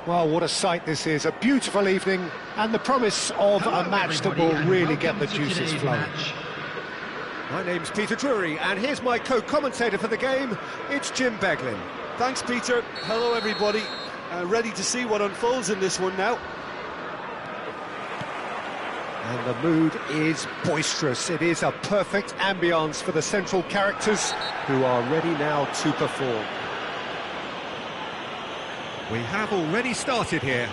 Well, what a sight this is, a beautiful evening, and the promise of a match that will really get the juices flowing. My name's Peter Drury, and here's my co-commentator for the game, it's Jim Beglin. Thanks, Peter. Hello, everybody. Ready to see what unfolds in this one now. And the mood is boisterous. It is a perfect ambience for the central characters who are ready now to perform. We have already started here.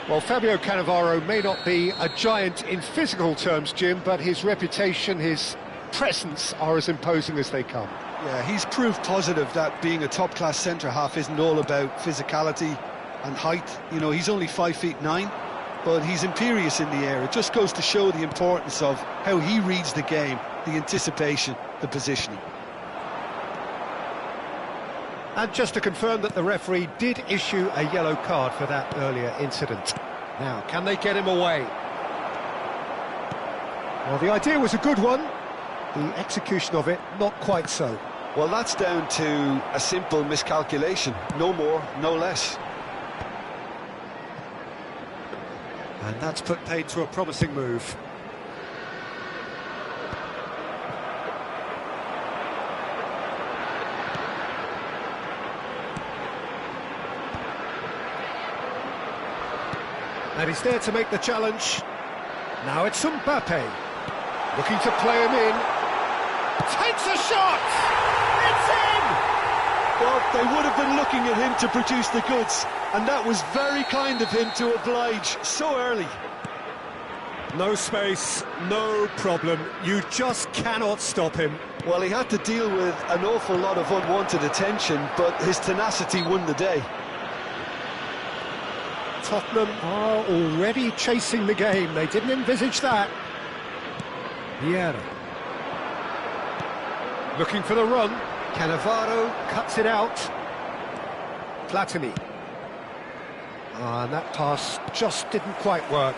Well, Fabio Cannavaro may not be a giant in physical terms, Jim, but his reputation, his presence are as imposing as they come. Yeah, he's proof positive that being a top-class centre-half isn't all about physicality and height. You know, he's only 5'9", but he's imperious in the air. It just goes to show the importance of how he reads the game, the anticipation, the positioning. And just to confirm that the referee did issue a yellow card for that earlier incident. Now, can they get him away? Well, the idea was a good one. The execution of it, not quite so. Well, that's down to a simple miscalculation. No more, no less. And that's put paid to a promising move. And he's there to make the challenge. Now it's Brate, looking to play him in. Takes a shot! It's in! Well, they would have been looking at him to produce the goods, and that was very kind of him to oblige so early. No space, no problem. You just cannot stop him. Well, he had to deal with an awful lot of unwanted attention, but his tenacity won the day. Tottenham are already chasing the game. They didn't envisage that. Brate. Looking for the run. Cannavaro cuts it out. Platini. And that pass just didn't quite work.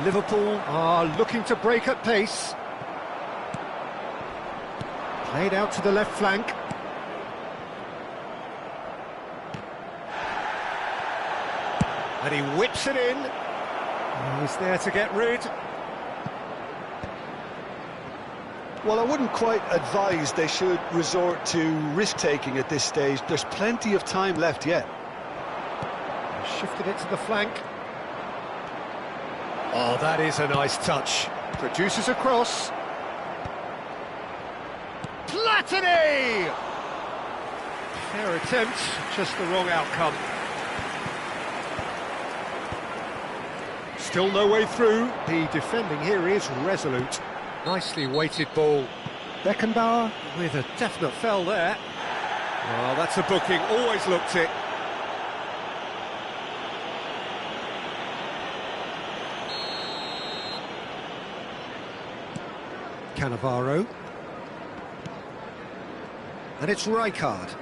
Liverpool are looking to break at pace. Played out to the left flank. And he whips it in. He's there to get rid. Well, I wouldn't quite advise they should resort to risk-taking at this stage. There's plenty of time left yet. Shifted it to the flank. Oh, that is a nice touch. Produces a cross. Platini! Fair attempt, just the wrong outcome. Still no way through. The defending here is resolute. Nicely weighted ball. Beckenbauer with a definite fell there. Oh, that's a booking, always looked it. Cannavaro. And it's Rijkaard.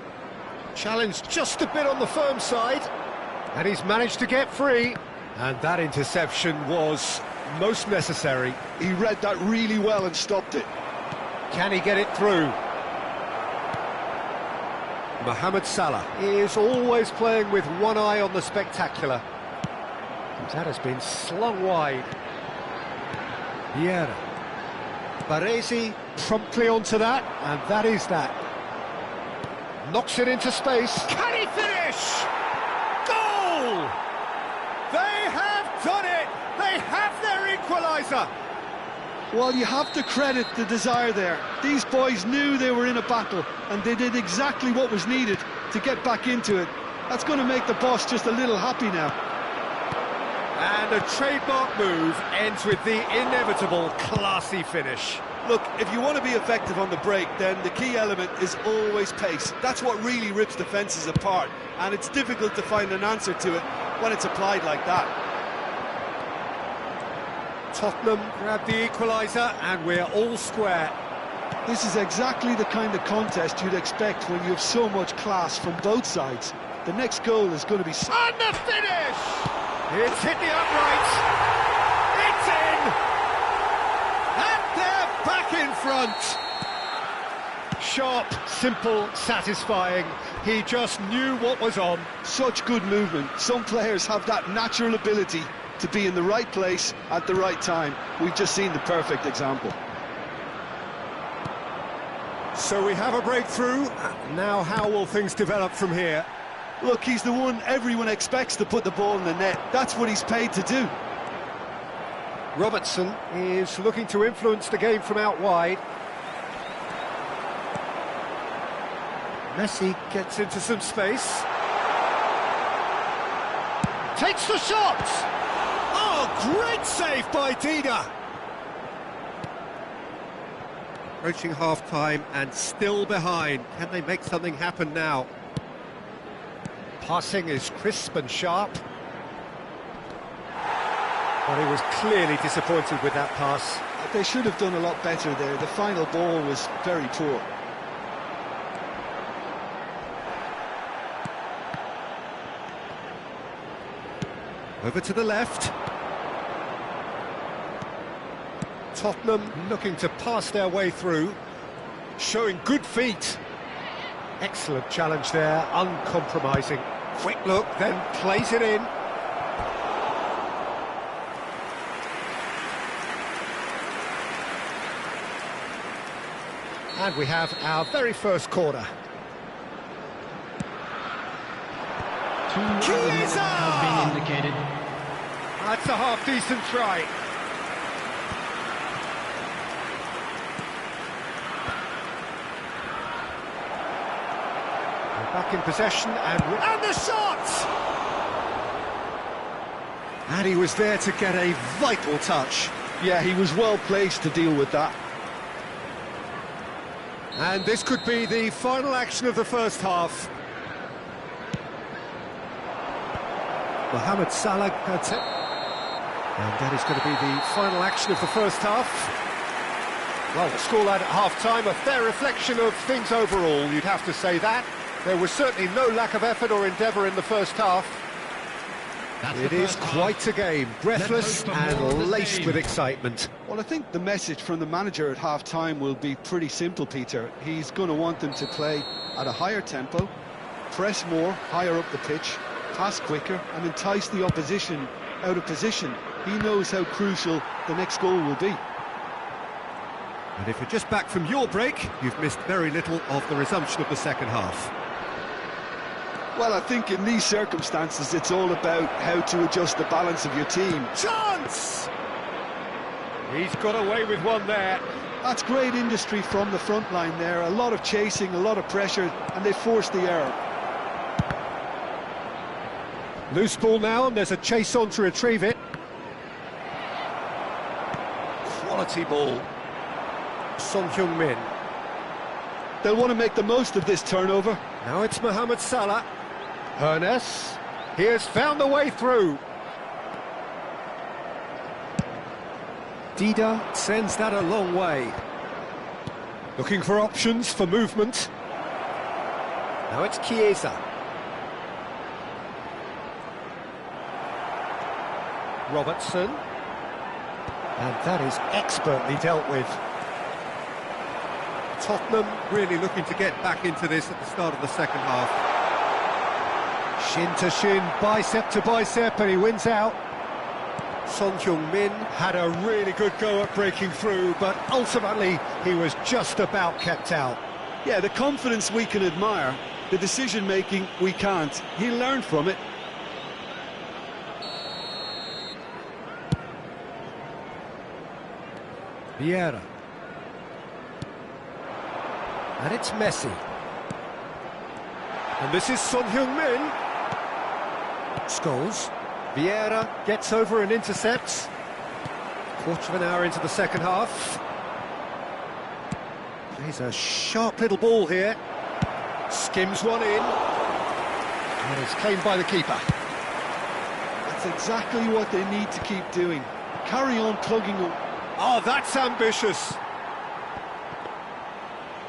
Challenged just a bit on the firm side. And he's managed to get free. And that interception was most necessary. He read that really well and stopped it. Can he get it through? Mohamed Salah is always playing with one eye on the spectacular. That has been slung wide. Brate. Baresi promptly onto that, and that is that. Knocks it into space. Can he finish? Goal! They have done it! They have their equaliser! Well, you have to credit the desire there. These boys knew they were in a battle, and they did exactly what was needed to get back into it. That's going to make the boss just a little happy now. And a trademark move ends with the inevitable classy finish. Look, if you want to be effective on the break, then the key element is always pace. That's what really rips defences apart, and it's difficult to find an answer to it when it's applied like that. Tottenham grab the equaliser, and we're all square. This is exactly the kind of contest you'd expect when you have so much class from both sides. The next goal is going to be... And the finish! It's hit the uprights. It's in! And they're back in front. Sharp, simple, satisfying. He just knew what was on. Such good movement. Some players have that natural ability to be in the right place at the right time. We've just seen the perfect example. So we have a breakthrough. Now how will things develop from here? Look, he's the one everyone expects to put the ball in the net. That's what he's paid to do. Robertson is looking to influence the game from out wide. Messi gets into some space. Takes the shot! Oh, great save by Dida! Approaching half-time and still behind. Can they make something happen now? Passing is crisp and sharp. Well, he was clearly disappointed with that pass. They should have done a lot better there. The final ball was very poor. Over to the left. Tottenham looking to pass their way through, showing good feet. Excellent challenge there, uncompromising. Quick look, then plays it in. And we have our very first corner. Chiesa have been indicated. That's a half-decent try. We're back in possession and the shot! And he was there to get a vital touch. Yeah, he was well placed to deal with that. And this could be the final action of the first half. Mohamed Salah, and that is going to be the final action of the first half. Well, the scoreline at half-time, a fair reflection of things overall, you'd have to say that. There was certainly no lack of effort or endeavour in the first half. It is quite a game, breathless and laced with excitement. Well, I think the message from the manager at half-time will be pretty simple, Peter. He's going to want them to play at a higher tempo, press more, higher up the pitch, pass quicker and entice the opposition out of position. He knows how crucial the next goal will be. And if you're just back from your break, you've missed very little of the resumption of the second half. Well, I think in these circumstances it's all about how to adjust the balance of your team. Chance! He's got away with one there. That's great industry from the front line there. A lot of chasing, a lot of pressure, and they forced the error. Loose ball now, and there's a chase on to retrieve it. Quality ball. Son Heung-min. They'll want to make the most of this turnover. Now it's Mohamed Salah. Ernest. He has found the way through. Dida sends that a long way. Looking for options for movement. Now it's Chiesa. Robertson. And that is expertly dealt with. Tottenham really looking to get back into this at the start of the second half. Shin to shin, bicep to bicep, and he wins out. Son Heung-min had a really good go at breaking through, but ultimately he was just about kept out. Yeah, the confidence we can admire, the decision-making we can't. He learned from it. Vieira. And it's Messi. And this is Son Heung-min. Scholes. Vieira gets over and intercepts. Quarter of an hour into the second half. Plays a sharp little ball here. Skims one in. And it's claimed by the keeper. That's exactly what they need to keep doing. Carry on plugging them. Oh, that's ambitious.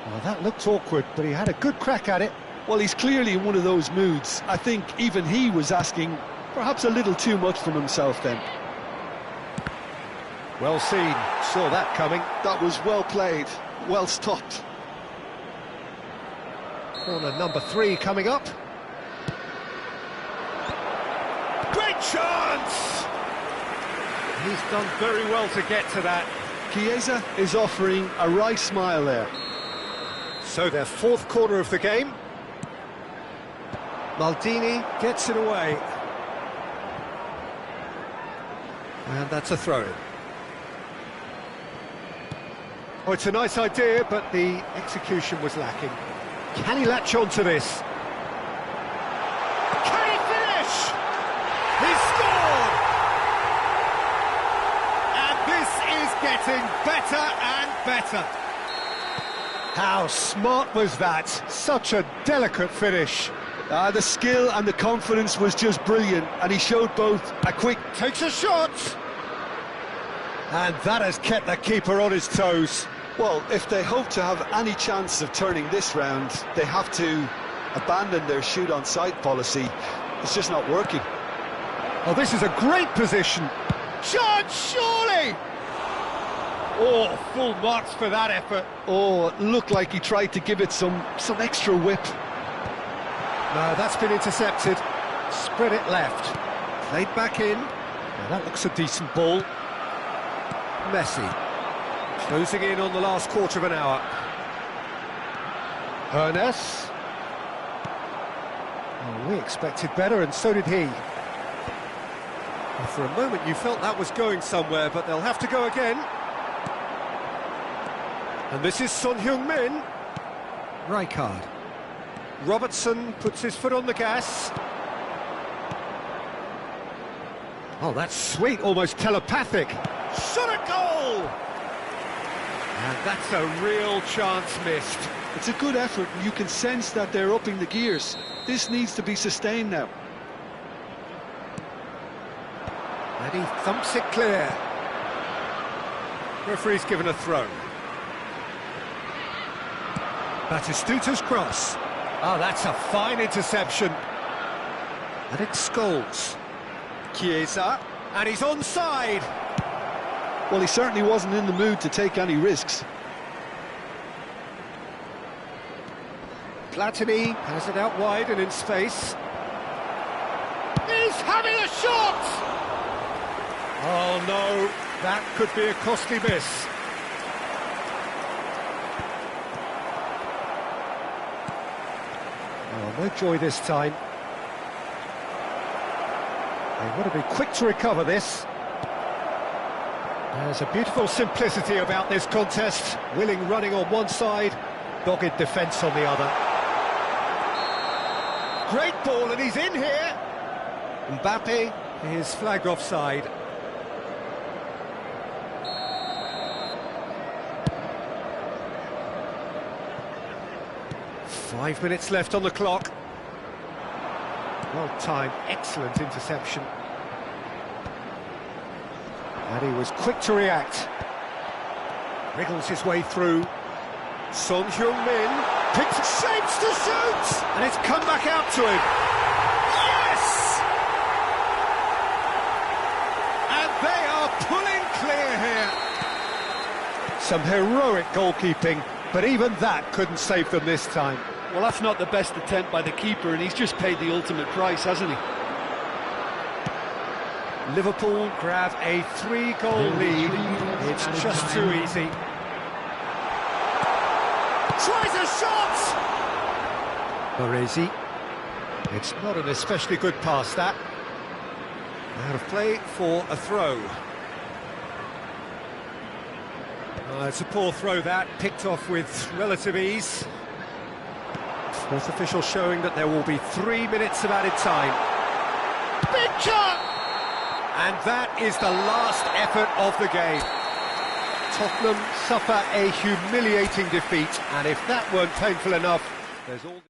Well, that looked awkward, but he had a good crack at it. Well, he's clearly in one of those moods. I think even he was asking perhaps a little too much from himself then. Well seen, saw that coming. That was well played, well stopped. Corner number 3 coming up. Great chance! He's done very well to get to that. Chiesa is offering a wry smile there. So their 4th corner of the game. Maldini gets it away. And that's a throw-in. Oh, it's a nice idea, but the execution was lacking. Can he latch on to this? Can he finish? He scored! And this is getting better and better. How smart was that? Such a delicate finish. The skill and the confidence was just brilliant, and he showed both a quick... Takes a shot! And that has kept the keeper on his toes. Well, if they hope to have any chance of turning this round, they have to abandon their shoot-on-sight policy. It's just not working. Oh, this is a great position. Chance, surely! Oh, full marks for that effort. Oh, it looked like he tried to give it some extra whip. No, that's been intercepted. Spread it left. Played back in. Now that looks a decent ball. Messi. Closing in on the last quarter of an hour. Ernest. Oh, we expected better, and so did he. Well, for a moment you felt that was going somewhere, but they'll have to go again. And this is Son Heung-min. Rijkaard. Robertson puts his foot on the gas. Oh, that's sweet, almost telepathic. Shot a goal! And that's a real chance missed. It's a good effort, and you can sense that they're upping the gears. This needs to be sustained now. And he thumps it clear. Referee's given a throw. Batistuta's cross. Oh, that's a fine interception. And it's Scholes. Chiesa. And he's onside. Well, he certainly wasn't in the mood to take any risks. Platini has it out wide and in space. He's having a shot! Oh no, that could be a costly miss. Oh, no joy this time. They want to be quick to recover this. There's a beautiful simplicity about this contest. Willing running on one side, dogged defence on the other. Great ball, and he's in here. Mbappe is flagged offside. Five minutes left on the clock. Well timed, excellent interception. And he was quick to react. Wriggles his way through. Son Heung-min picks shapes to shoot! And it's come back out to him. Yes! And they are pulling clear here. Some heroic goalkeeping, but even that couldn't save them this time. Well, that's not the best attempt by the keeper, and he's just paid the ultimate price, hasn't he? Liverpool grab a 3-goal lead. It's just too easy. Tries a shot! Baresi. It's not an especially good pass, that. Out of play for a throw. It's a poor throw, that. Picked off with relative ease. Fourth official showing that there will be 3 minutes of added time. Big shot! And that is the last effort of the game. Tottenham suffer a humiliating defeat, and if that weren't painful enough, there's all...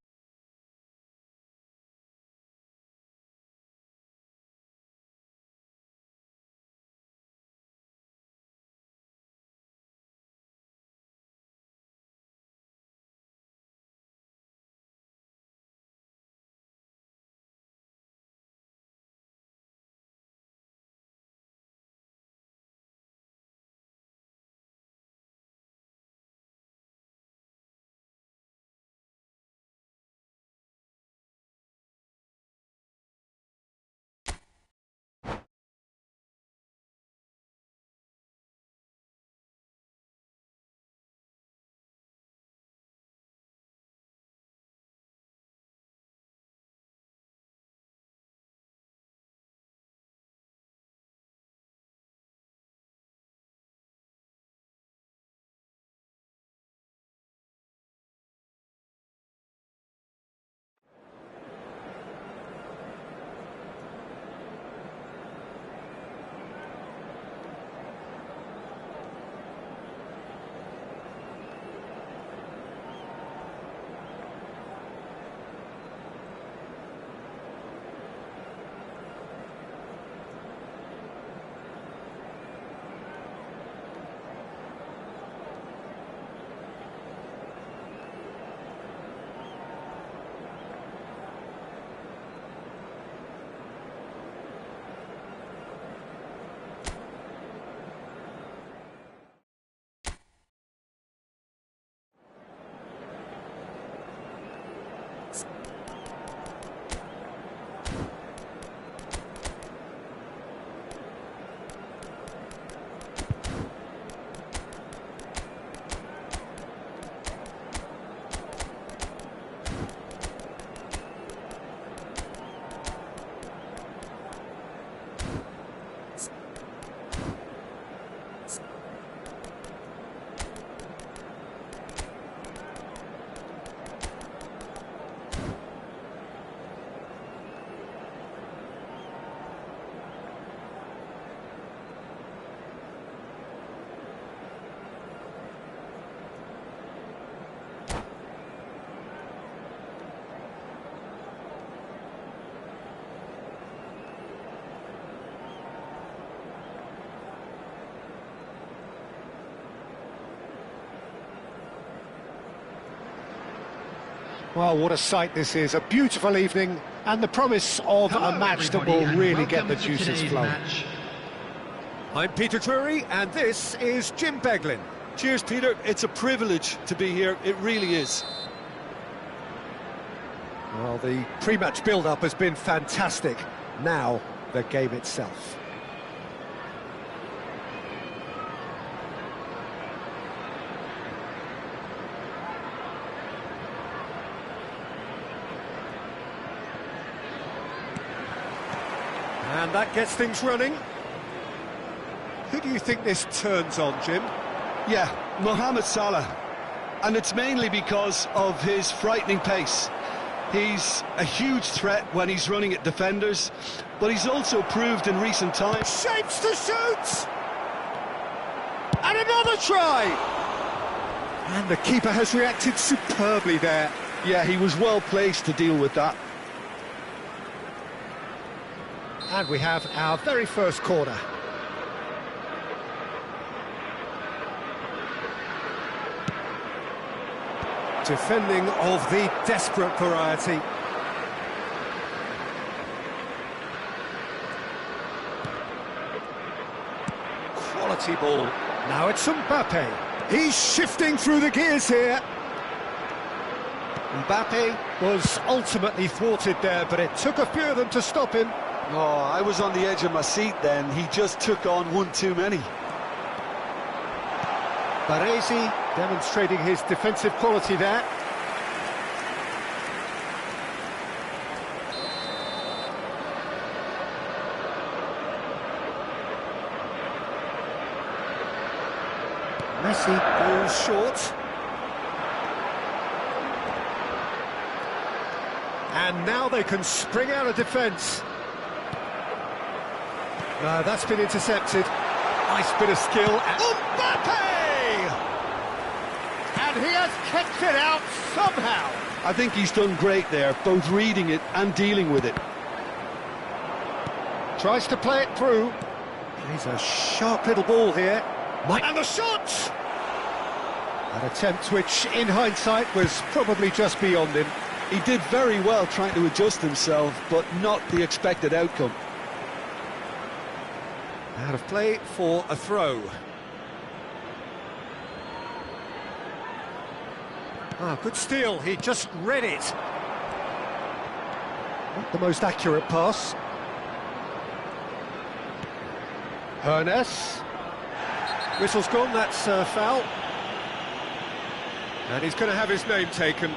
Well, what a sight this is. A beautiful evening and the promise of Hello, a match that everybody, will and really get welcome the to juices today's flowing. match. I'm Peter Drury and this is Jim Beglin. Cheers, Peter. It's a privilege to be here. It really is. Well, the pre-match build-up has been fantastic. Now, the game itself. And that gets things running. Who do you think this turns on, Jim? Yeah, Mohamed Salah. And it's mainly because of his frightening pace. He's a huge threat when he's running at defenders, but he's also proved in recent times... Shapes to shoot! And another try! And the keeper has reacted superbly there. Yeah, he was well placed to deal with that. And we have our very first corner. Defending of the desperate variety. Quality ball. Now it's Mbappe. He's shifting through the gears here. Mbappe was ultimately thwarted there, but it took a few of them to stop him. Oh, I was on the edge of my seat then. He just took on one too many. Brate demonstrating his defensive quality there. Messi goes short. And now they can spring out of defence. That's been intercepted. Nice bit of skill. Mbappe! And he has kicked it out somehow. I think he's done great there, both reading it and dealing with it. Tries to play it through. He's a sharp little ball here. And the shot! An attempt which, in hindsight, was probably just beyond him. He did very well trying to adjust himself, but not the expected outcome. Out of play for a throw. Good steal, he just read it. Not the most accurate pass. Hernes. Whistle's gone, that's a foul. And he's going to have his name taken.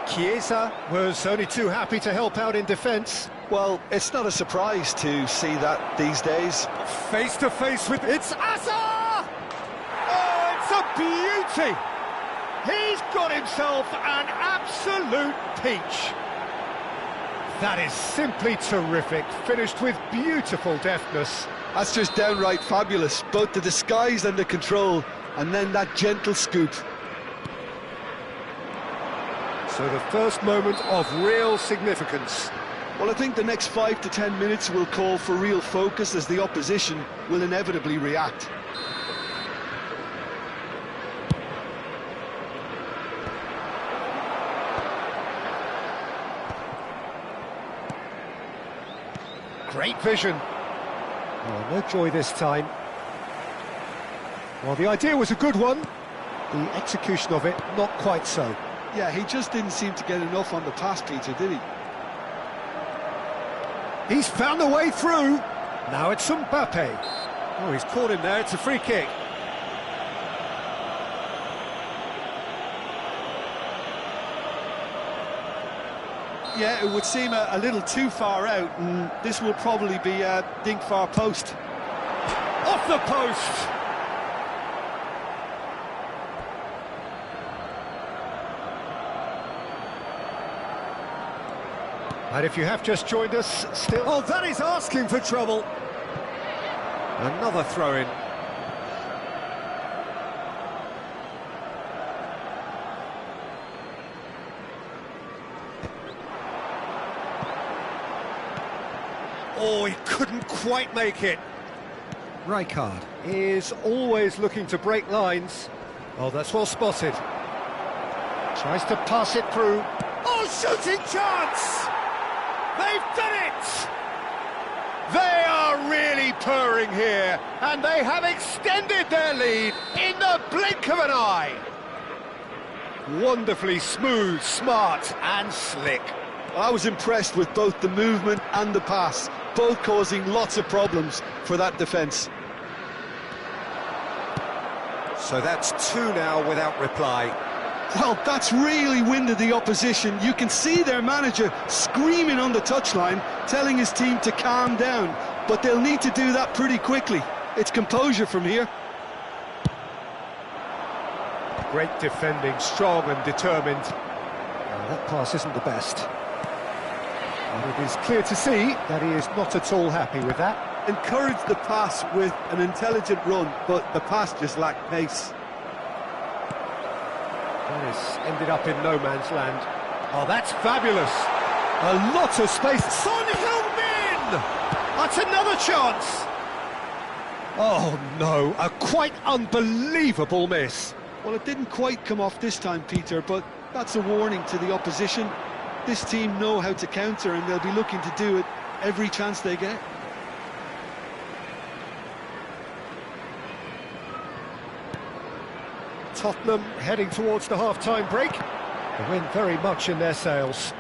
Chiesa was only too happy to help out in defence. Well, it's not a surprise to see that these days. Face to face with... It's Asa! Oh, it's a beauty! He's got himself an absolute peach. That is simply terrific, finished with beautiful deftness. That's just downright fabulous, both the disguise and the control, and then that gentle scoop. So the first moment of real significance. Well, I think the next 5 to 10 minutes will call for real focus as the opposition will inevitably react. Great vision. Oh, no joy this time. Well, the idea was a good one. The execution of it, not quite so. Yeah, he just didn't seem to get enough on the pass, Peter, did he? He's found a way through. Now it's Mbappe. Oh, he's caught him there. It's a free kick. Yeah, it would seem a little too far out, and this will probably be a dink far post. Off the post! And if you have just joined us, still... Oh, that is asking for trouble. Another throw-in. Oh, he couldn't quite make it. Rijkaard is always looking to break lines. Oh, that's well spotted. Tries to pass it through. Oh, shooting chance! They've done it! They are really purring here, and they have extended their lead in the blink of an eye. Wonderfully smooth, smart and slick. I was impressed with both the movement and the pass, both causing lots of problems for that defence. So that's two now without reply. Well, that's really winded the opposition. You can see their manager screaming on the touchline, telling his team to calm down, but they'll need to do that pretty quickly. It's composure from here. Great defending, strong and determined. Well, that pass isn't the best. And it is clear to see that he is not at all happy with that. Encouraged the pass with an intelligent run, but the pass just lacked pace. Dennis ended up in no man's land. Oh, that's fabulous. A lot of space. Son Heung-min! That's another chance. Oh, no, a quite unbelievable miss. Well, it didn't quite come off this time, Peter, but that's a warning to the opposition. This team know how to counter, and they'll be looking to do it every chance they get. Tottenham heading towards the half-time break. The wind very much in their sails.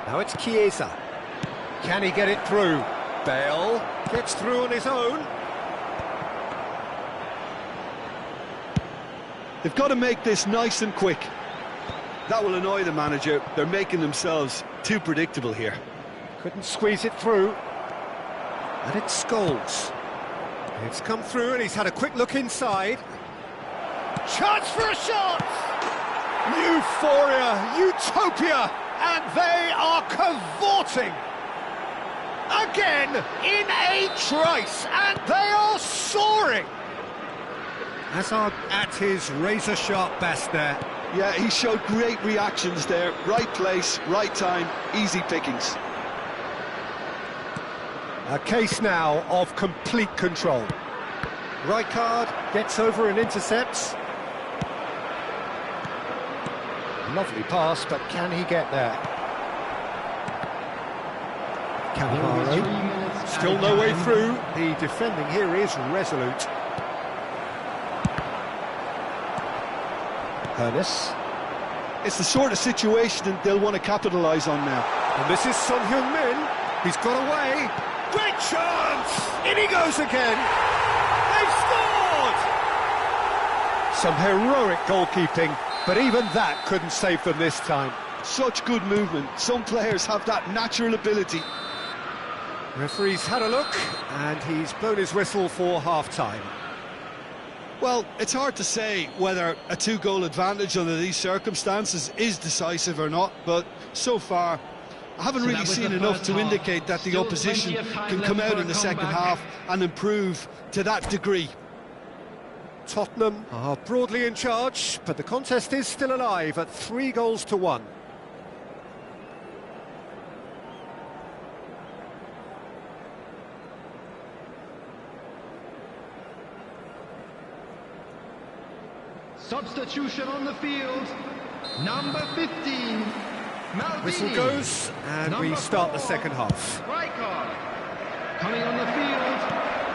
Now it's Chiesa. Can he get it through? Bale gets through on his own. They've got to make this nice and quick. That will annoy the manager. They're making themselves too predictable here. Couldn't squeeze it through. And it's Scholes. It's come through and he's had a quick look inside. Chance for a shot! Euphoria, utopia, and they are cavorting. Again, in a trice, and they are soaring. Hazard at his razor-sharp best there. Yeah, he showed great reactions there. Right place, right time, easy pickings. A case now of complete control. Rijkaard gets over and intercepts. Lovely pass, but can he get there? Cannavaro, still no way through. The defending here is resolute. Ernest. It's the sort of situation that they'll want to capitalise on now. And this is Son Heung-min. He's got away. Great chance! In he goes again. They've scored! Some heroic goalkeeping, but even that couldn't save them this time. Such good movement. Some players have that natural ability. Referee's had a look, and he's blown his whistle for half-time. Well, it's hard to say whether a two-goal advantage under these circumstances is decisive or not, but so far I haven't really seen enough to indicate that the opposition can come out in the second half and improve to that degree. Tottenham are broadly in charge, but the contest is still alive at 3-1. Substitution on the field, number 15, Maldini. Whistle goes, and Number we start the 4, second half. Rijkaard. Coming on the field,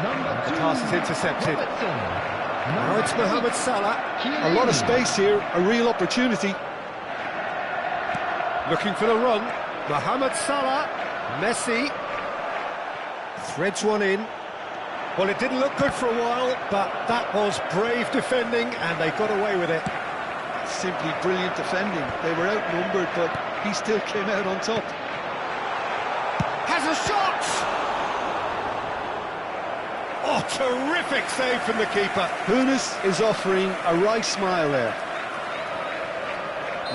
number 2, The pass is intercepted. Robertson. Now it's Mohamed Salah, A lot of space here, a real opportunity. looking for the run. Mohamed Salah, Messi, threads one in. Well, it didn't look good for a while, but that was brave defending, and they got away with it. Simply brilliant defending. They were outnumbered, but he still came out on top. Has a shot! Oh, terrific save from the keeper. Hunis is offering a wry smile there.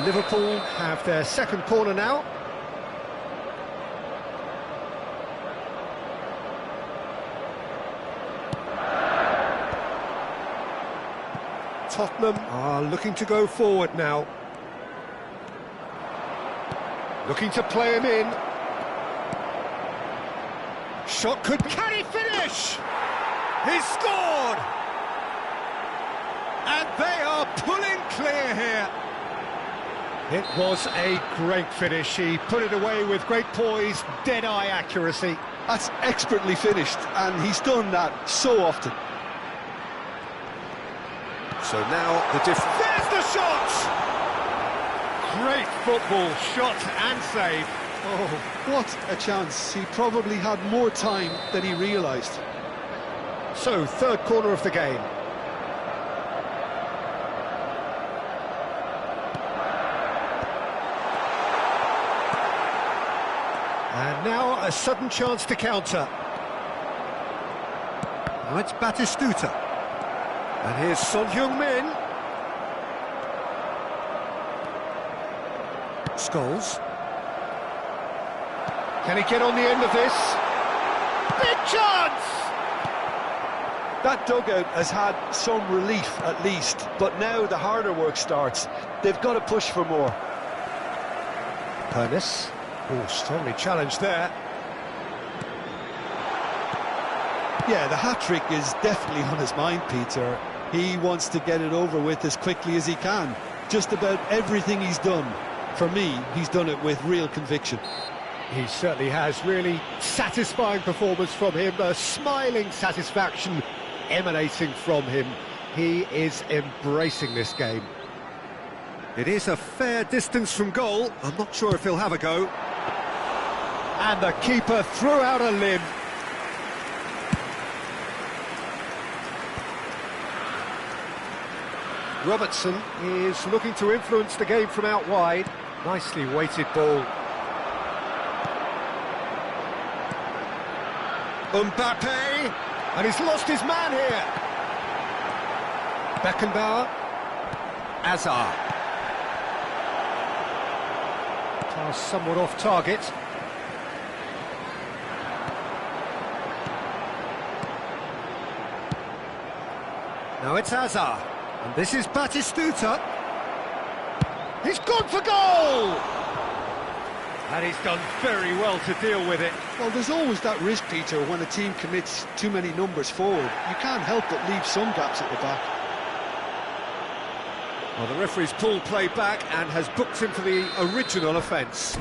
Liverpool have their second corner now. Tottenham are looking to go forward now. Looking to play him in. Shot could... Can he finish? He's scored! And they are pulling clear here. It was a great finish. He put it away with great poise, dead-eye accuracy. That's expertly finished, and he's done that so often. So now the difference. There's the shot! Great football, shot and save. Oh, what a chance. He probably had more time than he realised. So, third corner of the game. And now a sudden chance to counter. Now it's Batistuta. And here's Son Heung-min. Scholes. Can he get on the end of this? Big chance! That dugout has had some relief at least, but now the harder work starts. They've got to push for more. Pernis. Oh, strongly challenged there. Yeah, the hat-trick is definitely on his mind, Peter. He wants to get it over with as quickly as he can. Just about everything he's done, for me, he's done it with real conviction. He certainly has. Really satisfying performance from him. A smiling satisfaction emanating from him. He is embracing this game. It is a fair distance from goal. I'm not sure if he'll have a go. And the keeper threw out a limb. Robertson is looking to influence the game from out wide. Nicely weighted ball. Mbappe, and he's lost his man here. Beckenbauer. Azar. Pass somewhat off target. Now it's Azar, and this is Batistuta. He's gone for goal! And he's done very well to deal with it. Well, there's always that risk, Peter, when a team commits too many numbers forward. You can't help but leave some gaps at the back. Well, the referee's pulled play back and has booked him for the original offence.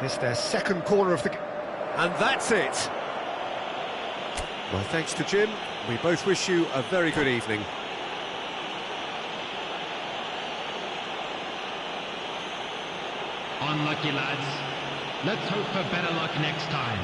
It's their second corner of the game. And that's it. Well, thanks to Jim. We both wish you a very good evening. Unlucky lads. Let's hope for better luck next time.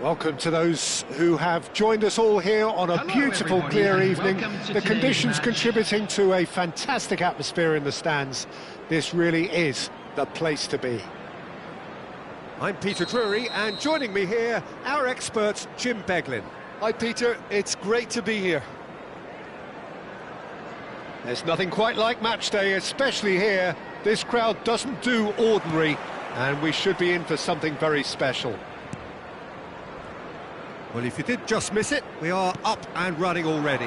Welcome to those who have joined us all here on a Hello, beautiful, everybody, clear and evening. welcome to The today's conditions match. contributing to a fantastic atmosphere in the stands. This really is the place to be. I'm Peter Drury, and joining me here, our expert, Jim Beglin. Hi Peter, it's great to be here. There's nothing quite like match day, especially here. This crowd doesn't do ordinary, and we should be in for something very special. Well, if you did just miss it, we are up and running already.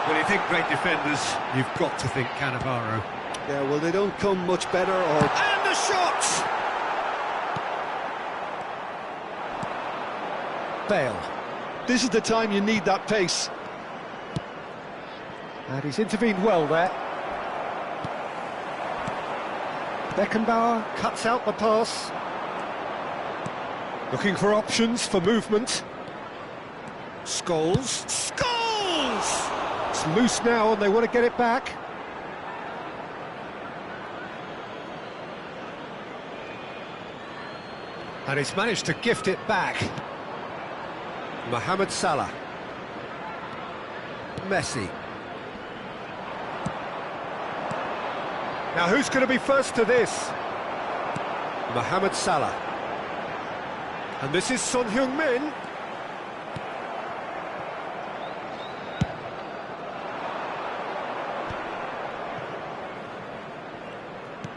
When you think great defenders, you've got to think Cannavaro. Yeah, well, they don't come much better or... And the shot! Bale. This is the time you need that pace. And he's intervened well there. Beckenbauer cuts out the pass. Looking for options for movement. Scholes. Scholes! It's loose now and they want to get it back. And he's managed to gift it back. Mohamed Salah. Messi. Now who's going to be first to this? Mohamed Salah. And this is Son Heung-min.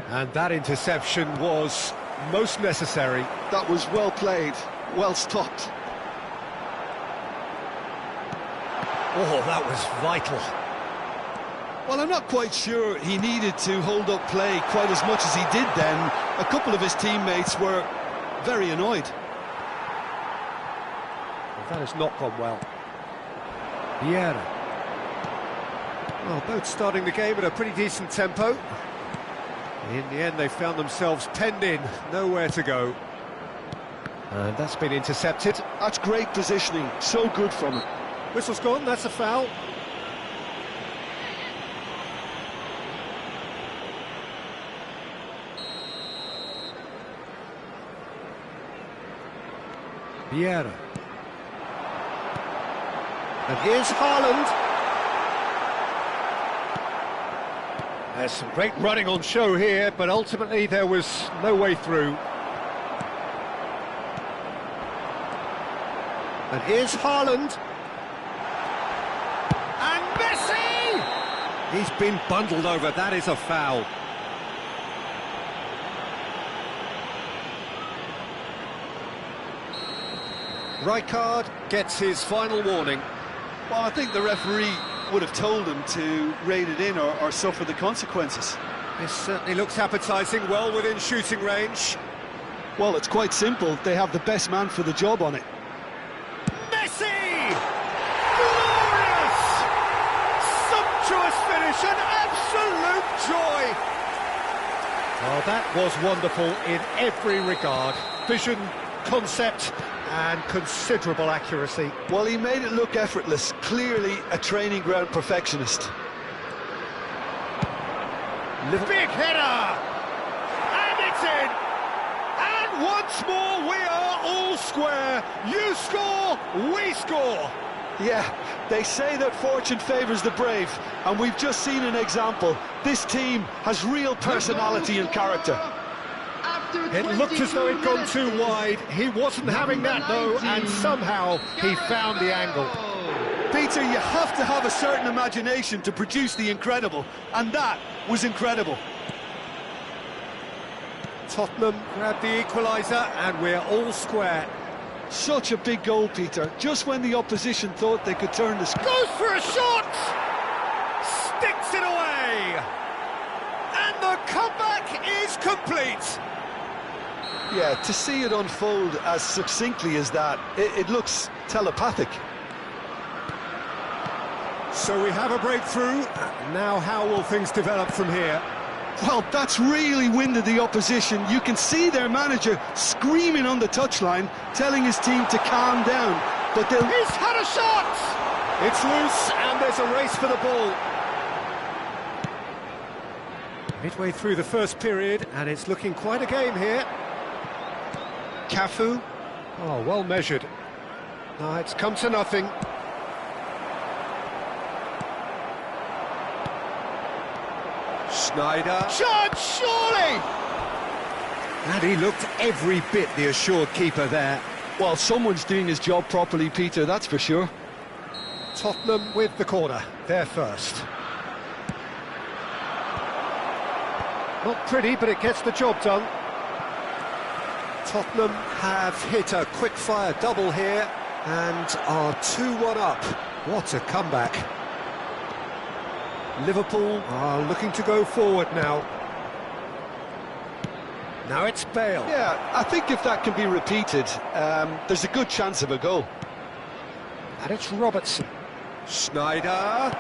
And that interception was most necessary. That was well played, well stopped. Oh, that was vital. Well, I'm not quite sure he needed to hold up play quite as much as he did then. A couple of his teammates were very annoyed. That has not gone well. Vieira. Well, both starting the game at a pretty decent tempo. In the end, they found themselves penned in, nowhere to go. And that's been intercepted. That's great positioning, so good from him. Whistle's gone, that's a foul. Vieira. And here's Haaland. There's some great running on show here, but ultimately there was no way through. And here's Haaland. And Messi! He's been bundled over, that is a foul. Rijkaard gets his final warning. Well, I think the referee would have told him to rate it in or suffer the consequences. This certainly looks appetising, well within shooting range. Well, it's quite simple. They have the best man for the job on it. Messi! Glorious! Sumptuous finish, an absolute joy! Well, that was wonderful in every regard. Vision, concept, and considerable accuracy. Well, he made it look effortless. Clearly a training ground perfectionist. Big header! And it's in! And once more we are all square. You score, we score. Yeah, they say that fortune favours the brave, and we've just seen an example. This team has real personality and character. It looked as though it'd gone too wide. He wasn't having that though, and somehow he found the angle. Peter, you have to have a certain imagination to produce the incredible, and that was incredible. Tottenham grabbed the equaliser, and we're all square. Such a big goal, Peter, just when the opposition thought they could turn the score. Goes for a shot! Sticks it away! And the comeback is complete! Yeah, to see it unfold as succinctly as that, it looks telepathic. So we have a breakthrough. Now how will things develop from here? Well, that's really winded the opposition. You can see their manager screaming on the touchline, telling his team to calm down. But they'll... He's had a shot! It's loose, and there's a race for the ball. Midway through the first period, and it's looking quite a game here. Cafu. Oh, well measured. No, it's come to nothing. Schneider. Shot, surely! And he looked every bit the assured keeper there. Well, someone's doing his job properly, Peter, that's for sure. Tottenham with the corner, they're first. Not pretty, but it gets the job done. Tottenham have hit a quick-fire double here and are 2-1 up. What a comeback. Liverpool are looking to go forward now. Now it's Bale. Yeah, I think if that can be repeated, there's a good chance of a goal. And it's Robertson. Schneider.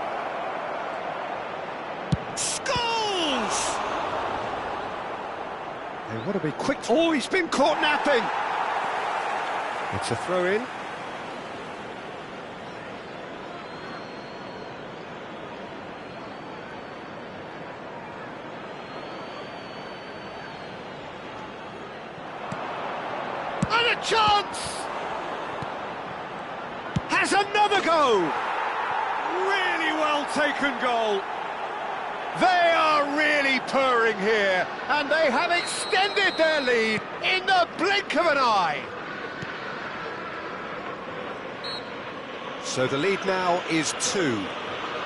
Scores! They want to be quick. Oh, he's been caught napping. It's a throw-in. And a chance! Has another go! Really well taken goal. They are really purring here, and they have extended their lead in the blink of an eye. So the lead now is 2.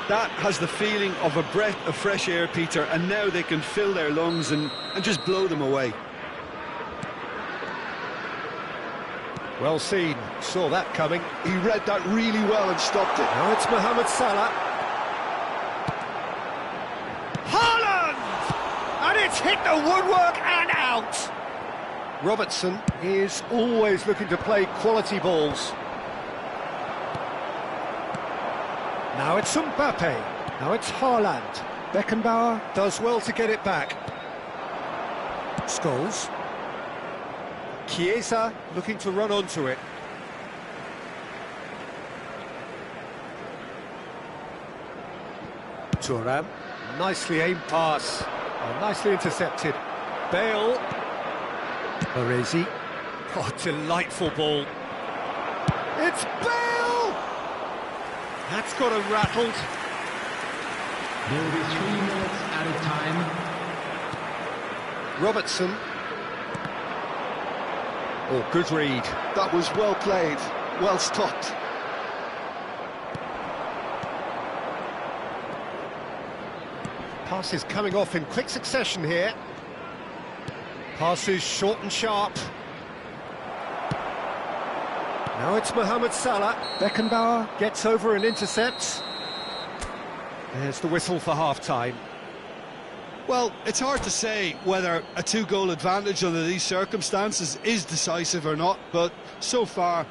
That has the feeling of a breath of fresh air, Peter, and now they can fill their lungs and just blow them away. Well seen, saw that coming. He read that really well and stopped it. Now it's Mohamed Salah. Haaland! And it's hit the woodwork and out. Robertson is always looking to play quality balls. Now it's Mbappe. Now it's Haaland. Beckenbauer does well to get it back. Scholes. Chiesa looking to run onto it. Thuram, nicely aimed pass, nicely intercepted. Bale, Baresi, oh, delightful ball. It's Bale! That's got him rattled. There will be 3 minutes at a time. Robertson. Oh, good read. That was well played, well stopped. Passes coming off in quick succession here. Passes short and sharp. Now it's Mohamed Salah. Beckenbauer gets over and intercepts. There's the whistle for half-time. Well, it's hard to say whether a 2-goal advantage under these circumstances is decisive or not, but so far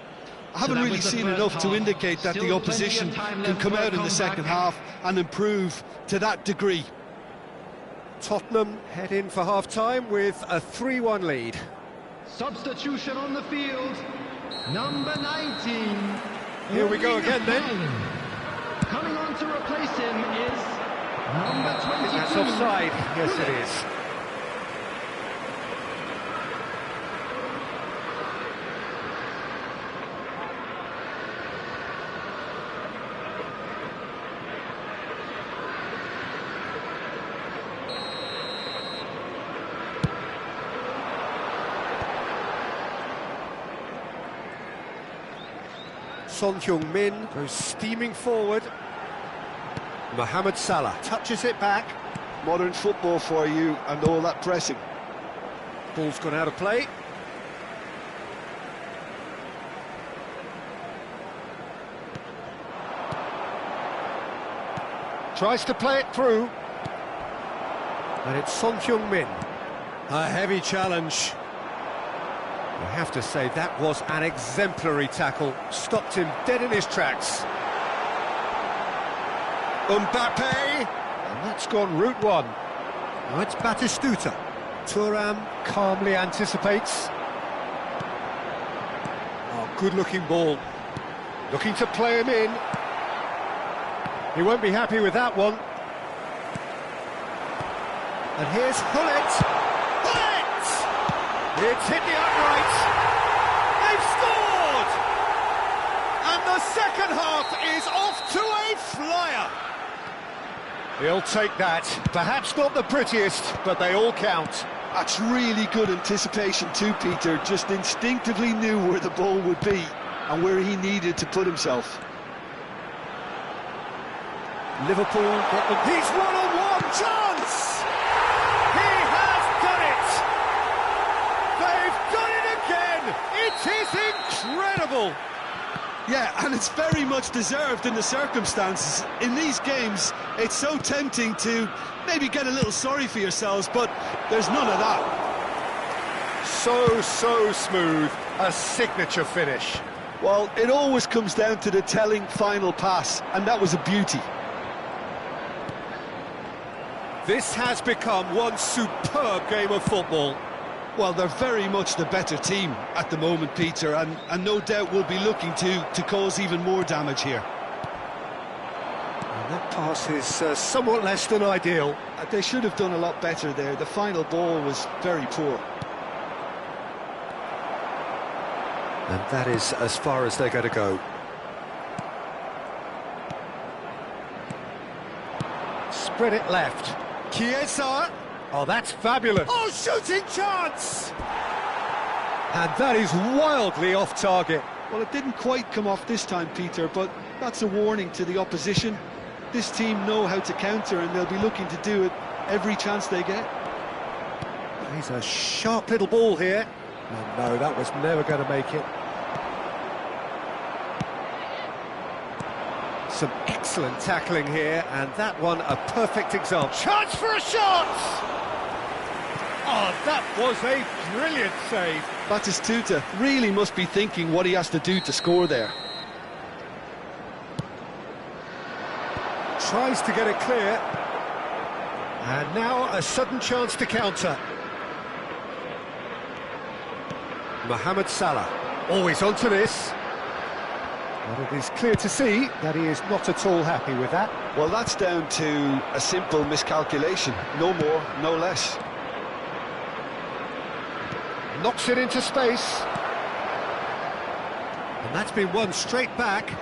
I haven't really seen enough to indicate that the opposition can come out in the second half and improve to that degree. Tottenham head in for half-time with a 3-1 lead. Substitution on the field, number 19. Here we go again then. Coming on to replace him is number 22. That's offside. Yes, it is. Son Heung-min goes steaming forward. Mohamed Salah touches it back. Modern football for you and all that pressing. Ball's gone out of play. Tries to play it through. And it's Son Heung-min. A heavy challenge. I have to say, that was an exemplary tackle. Stopped him dead in his tracks. Mbappe! And that's gone route one. Now it's Batistuta. Thuram calmly anticipates. Oh, good-looking ball. Looking to play him in. He won't be happy with that one. And here's Hullet. Hullet! It's hit the upright. They've scored! The second half is off to a flyer. He'll take that. Perhaps not the prettiest, but they all count. That's really good anticipation too, Peter. Just instinctively knew where the ball would be and where he needed to put himself. Liverpool get the... He's one-on-one chance! He has done it! They've done it again! It is incredible! Yeah, and it's very much deserved in the circumstances. In these games, it's so tempting to maybe get a little sorry for yourselves, but there's none of that. So smooth. A signature finish. Well, it always comes down to the telling final pass, and that was a beauty. This has become one superb game of football. Well, they're very much the better team at the moment, Peter, and no doubt will be looking to cause even more damage here. And that pass is somewhat less than ideal. They should have done a lot better there. The final ball was very poor. And that is as far as they're going to go. Spread it left. Chiesa. Oh, that's fabulous. Oh, shooting chance! And that is wildly off target. Well, it didn't quite come off this time, Peter, but that's a warning to the opposition. This team know how to counter, and they'll be looking to do it every chance they get. He's a sharp little ball here. No, that was never going to make it. Some excellent tackling here, and that one a perfect example. Chance for a shot! Oh, that was a brilliant save. Batistuta really must be thinking what he has to do to score there. Tries to get it clear. And now a sudden chance to counter. Mohamed Salah. Always onto this. But it is clear to see that he is not at all happy with that. Well, that's down to a simple miscalculation. No more, no less. Knocks it into space. And that's been won straight back.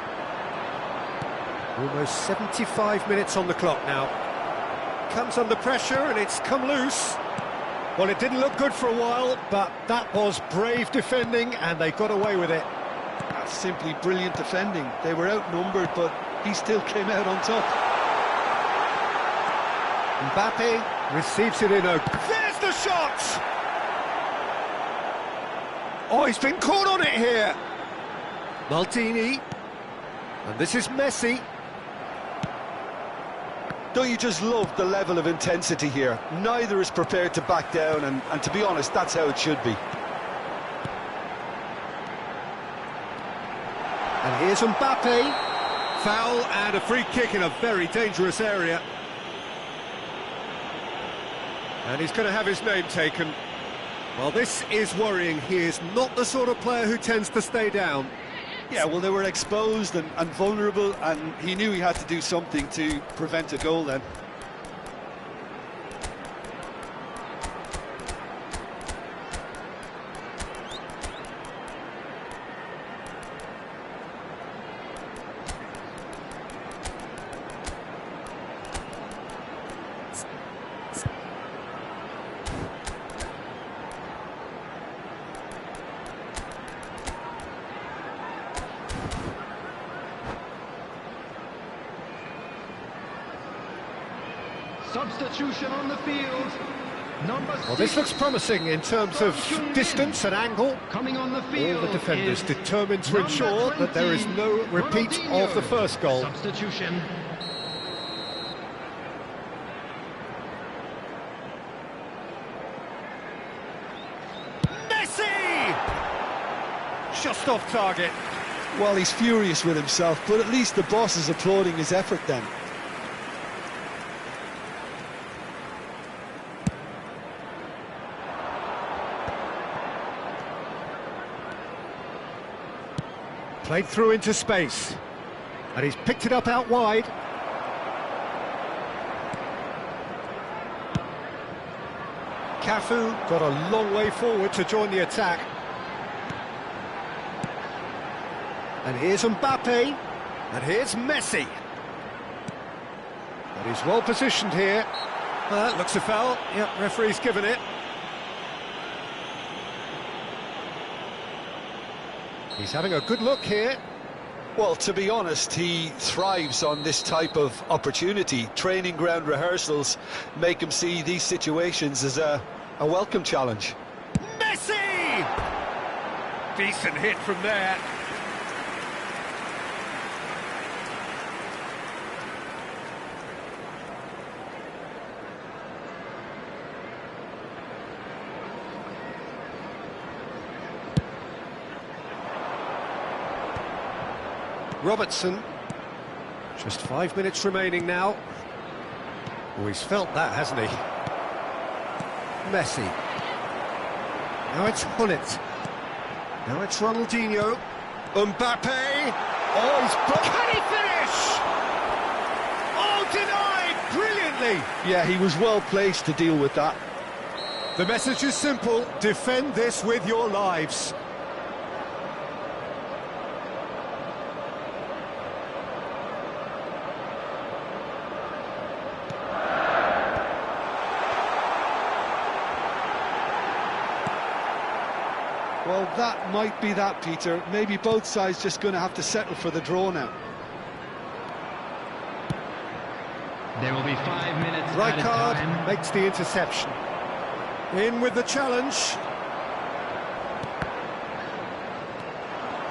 Almost 75 minutes on the clock now. Comes under pressure and it's come loose. Well, it didn't look good for a while, but that was brave defending and they got away with it. That's simply brilliant defending. They were outnumbered, but he still came out on top. Mbappe receives it in a... There's the shot! Oh, he's been caught on it here. Maldini. And this is Messi. Don't you just love the level of intensity here? Neither is prepared to back down, and to be honest, that's how it should be. And here's Mbappe. Foul and a free kick in a very dangerous area. And he's going to have his name taken. Well, this is worrying. He is not the sort of player who tends to stay down. Yeah, well, they were exposed and vulnerable, and he knew he had to do something to prevent a goal then. Substitution on the field. Number 6. Well, this looks promising in terms of distance and angle. Coming on the field. All the defenders determined to ensure that there is no repeat of the first goal. Substitution. Messi! Just off target. Well, he's furious with himself, but at least the boss is applauding his effort then. Played through into space. And he's picked it up out wide. Cafu got a long way forward to join the attack. And here's Mbappe. And here's Messi. But he's well positioned here. Looks a foul. Yep, referee's given it. He's having a good look here. Well, to be honest, he thrives on this type of opportunity. Training ground rehearsals make him see these situations as a welcome challenge. Messi! Decent hit from there. Robertson. Just 5 minutes remaining now. Oh, he's felt that, hasn't he? Messi. Now it's Hullet. Now it's Ronaldinho. Mbappe. Oh, he's... Can he finish? Oh, denied! Brilliantly! Yeah, he was well placed to deal with that. The message is simple. Defend this with your lives. Well, that might be that, Peter. Maybe both sides just going to have to settle for the draw now. There will be 5 minutes Right added card time. makes the interception. In with the challenge.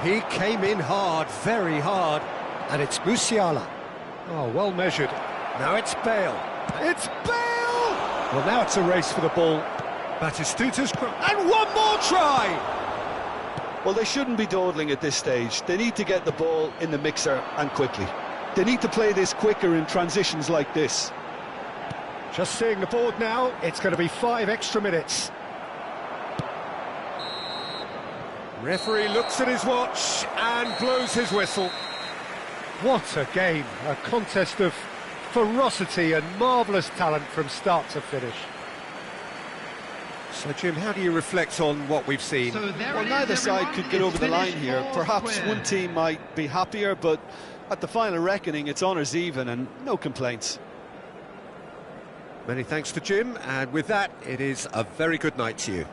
He came in hard, very hard. And it's Musiala. Oh, well measured. Now it's Bale. It's Bale! Well, now it's a race for the ball. Batistuta's... And one more try! Well, they shouldn't be dawdling at this stage. They need to get the ball in the mixer and quickly. They need to play this quicker in transitions like this. Just seeing the board now, it's going to be 5 extra minutes. Referee looks at his watch and blows his whistle. What a game, a contest of ferocity and marvellous talent from start to finish. So, Jim, how do you reflect on what we've seen? So there Well, it is, neither side everyone. could get It's over the line finished here. for Perhaps square. one team might be happier, but at the final reckoning, it's honours even and no complaints. Many thanks to Jim, and with that, it is a very good night to you.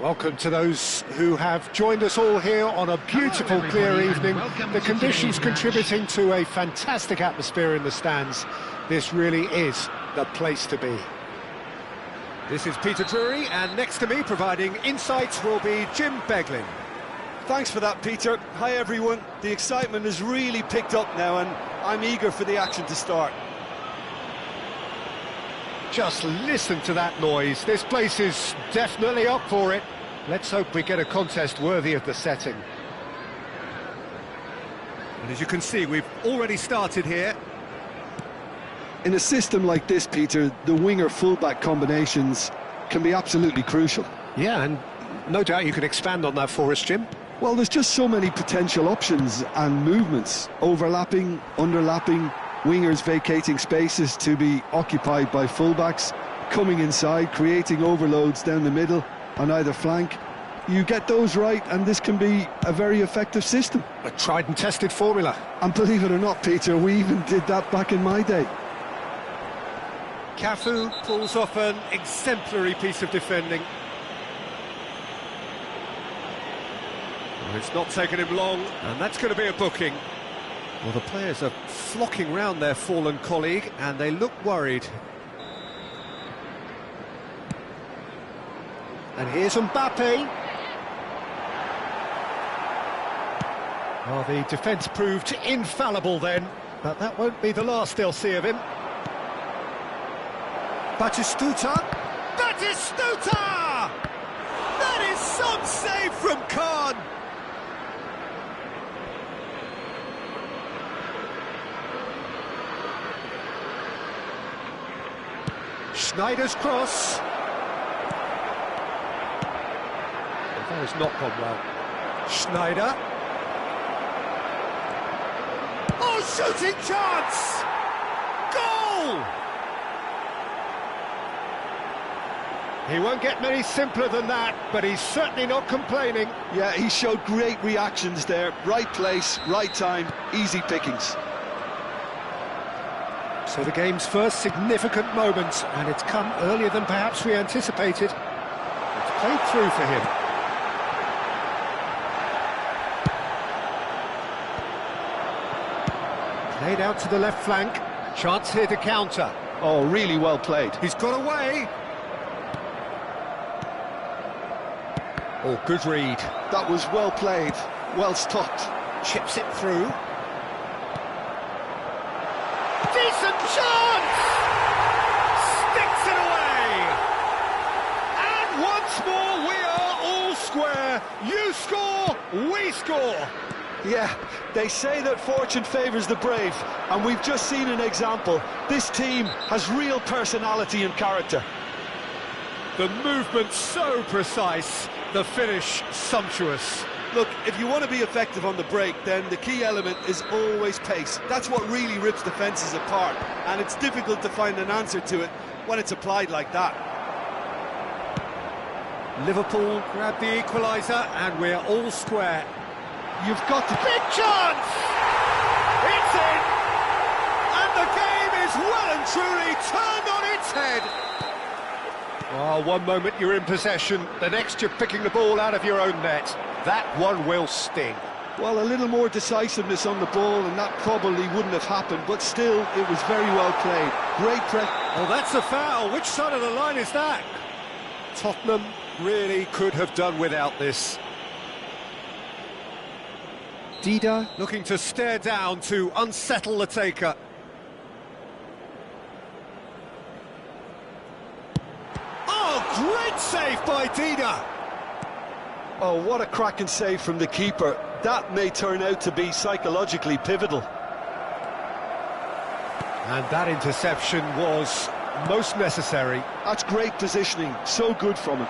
Welcome to those who have joined us all here on a beautiful, Hello, clear everybody, and evening. welcome The to conditions today's match. contributing to a fantastic atmosphere in the stands. This really is the place to be. This is Peter Drury, and next to me, providing insights, will be Jim Beglin. Thanks for that, Peter. Hi, everyone. The excitement has really picked up now, and I'm eager for the action to start. Just listen to that noise. This place is definitely up for it. Let's hope we get a contest worthy of the setting. And as you can see, we've already started here. In a system like this, Peter, the winger-fullback combinations can be absolutely crucial. Yeah, and no doubt you can expand on that for us, Jim. Well, there's just so many potential options and movements. Overlapping, underlapping, wingers vacating spaces to be occupied by fullbacks, coming inside, creating overloads down the middle on either flank. You get those right and this can be a very effective system. A tried and tested formula. And believe it or not, Peter, we even did that back in my day. Cafu pulls off an exemplary piece of defending. Well, it's not taken him long, and that's going to be a booking. Well, the players are flocking round their fallen colleague, and they look worried. And here's Mbappe. Well, the defence proved infallible then, but that won't be the last they'll see of him. Batistuta! Batistuta! That is some save from Khan! Schneider's cross. That has not gone well. Schneider. Oh, shooting chance! Goal! He won't get many simpler than that, but he's certainly not complaining. Yeah, he showed great reactions there. Right place, right time, easy pickings. So the game's first significant moment, and it's come earlier than perhaps we anticipated. It's played through for him. Played out to the left flank. Chance here to counter. Oh, really well played. He's got away. Oh, good read. That was well played, well stopped. Chips it through. Decent chance! Sticks it away! And once more we are all square. You score, we score. Yeah, they say that fortune favours the brave, and we've just seen an example. This team has real personality and character. The movement so precise, the finish sumptuous. Look, if you want to be effective on the break, then the key element is always pace. That's what really rips defences apart, and it's difficult to find an answer to it when it's applied like that. Liverpool grab the equaliser, and we're all square. You've got to... Big chance! It's in! And the game is well and truly turned on its head. Oh, one moment you're in possession, the next you're picking the ball out of your own net. That one will sting. Well, a little more decisiveness on the ball, and that probably wouldn't have happened, but still, it was very well played. Great press. Oh, that's a foul. Which side of the line is that? Tottenham really could have done without this. Dida looking to stare down to unsettle the taker. Oh, great save by Dida! Oh, what a cracking save from the keeper. That may turn out to be psychologically pivotal. And that interception was most necessary. That's great positioning, so good from him.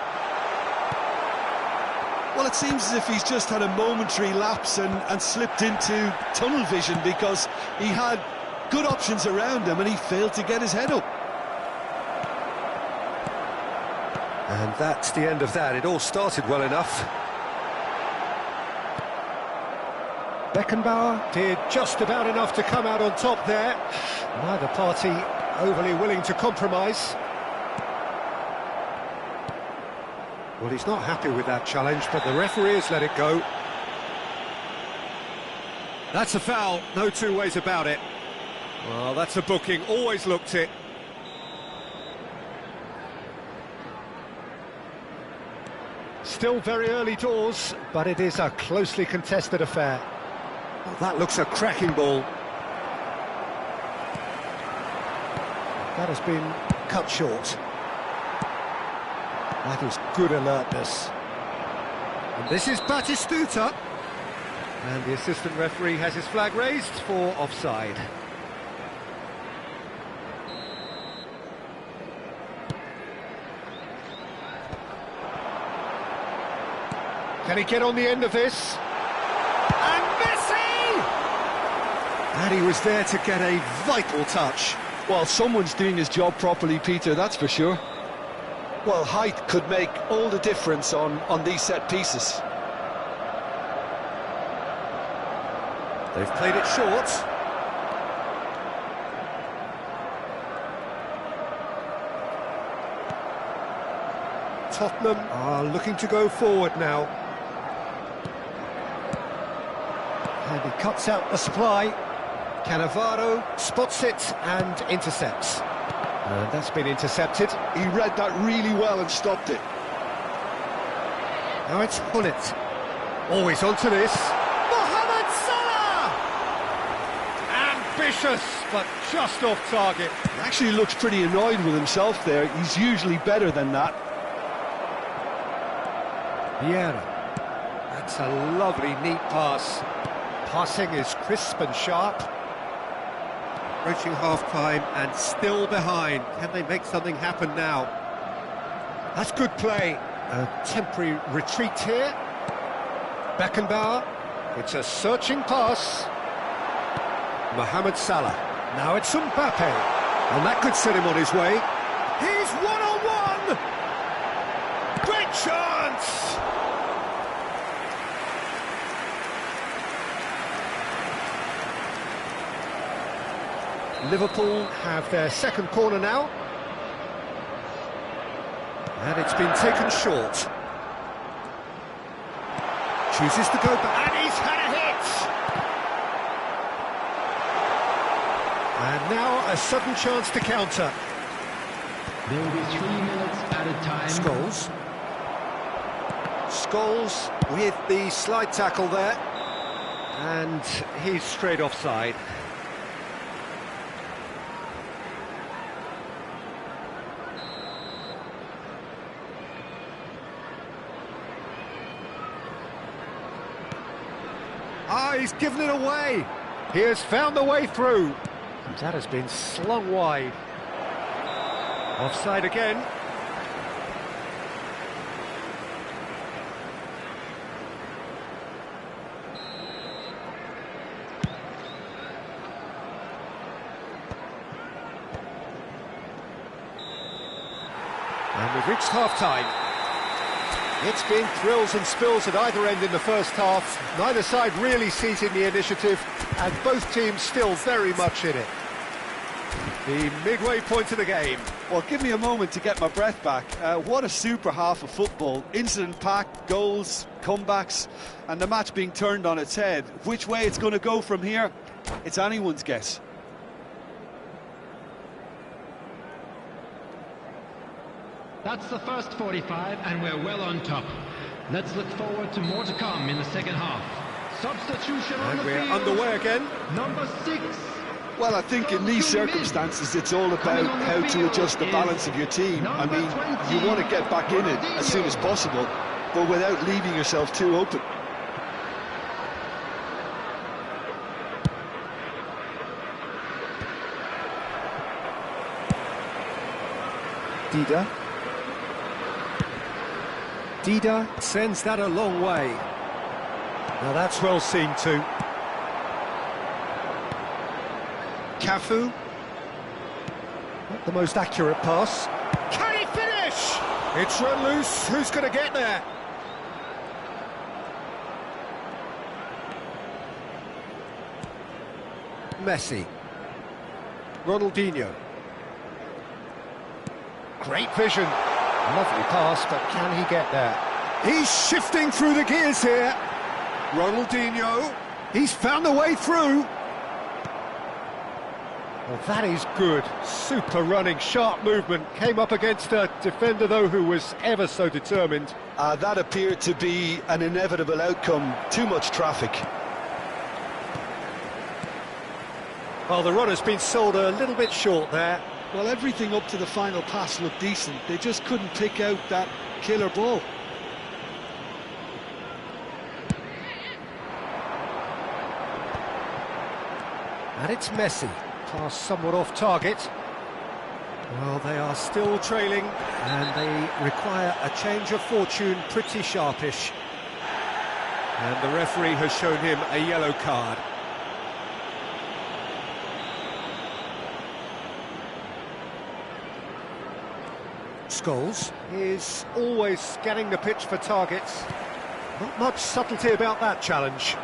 Well, it seems as if he's just had a momentary lapse and slipped into tunnel vision, because he had good options around him and he failed to get his head up. And that's the end of that. It all started well enough. Beckenbauer did just about enough to come out on top there. Neither party overly willing to compromise. Well, he's not happy with that challenge, but the referee has let it go. That's a foul, no two ways about it. Well, that's a booking, always looked it. Still very early doors, but it is a closely contested affair. Well, that looks a cracking ball. That has been cut short. That is good alertness. And this is Batistuta. And the assistant referee has his flag raised for offside. Can he get on the end of this? And Messi! And he was there to get a vital touch. Well, someone's doing his job properly, Peter, that's for sure. Well, height could make all the difference on these set pieces. They've played it short. Tottenham are looking to go forward now. And he cuts out the supply. Cannavaro spots it and intercepts. And that's been intercepted. He read that really well and stopped it. Now it's Hullet. Always onto this. Mohamed Salah! Ambitious, but just off target. He actually looks pretty annoyed with himself there. He's usually better than that. Vieira. That's a lovely, neat pass. Passing is crisp and sharp. Approaching half-time and still behind. Can they make something happen now? That's good play. A temporary retreat here. Beckenbauer. It's a searching pass. Mohamed Salah. Now it's Mbappe. And that could set him on his way. He's one-on-one! Great chance! Liverpool have their second corner now. And it's been taken short. Chooses to go back. And he's had a hit! And now a sudden chance to counter. There will be 3 minutes at a time. Scholes. Scholes with the slide tackle there. And he's straight offside. Ah, he's given it away. He has found the way through. And that has been slung wide. Offside again. And we've reached half-time. It's been thrills and spills at either end in the first half. Neither side really seizing the initiative, and both teams still very much in it. The midway point of the game. Well, give me a moment to get my breath back. What a super half of football. Incident-packed, goals, comebacks, and the match being turned on its head. Which way it's going to go from here, it's anyone's guess. That's the first 45, and we're well on top. Let's look forward to more to come in the second half. Substitution on the And we're field. underway again. Number 6. Well, I think in these circumstances, it's all about how to adjust the balance of your team. I mean, you want to get back in it as soon as possible, but without leaving yourself too open. Dida. Dida sends that a long way. Now that's well seen too. Cafu. Not the most accurate pass. Can he finish? It's run loose. Who's going to get there? Messi. Ronaldinho. Great vision. Lovely pass, but can he get there? He's shifting through the gears here. Ronaldinho. He's found the way through. Well, that is good. Super running, sharp movement. Came up against a defender, though, who was ever so determined. That appeared to be an inevitable outcome. Too much traffic. Well, the run has been sold a little bit short there. Well, everything up to the final pass looked decent. They just couldn't pick out that killer ball. And it's Messi. Pass somewhat off target. Well, they are still trailing, and they require a change of fortune pretty sharpish. And the referee has shown him a yellow card. Scholes is always scanning the pitch for targets. Not much subtlety about that challenge.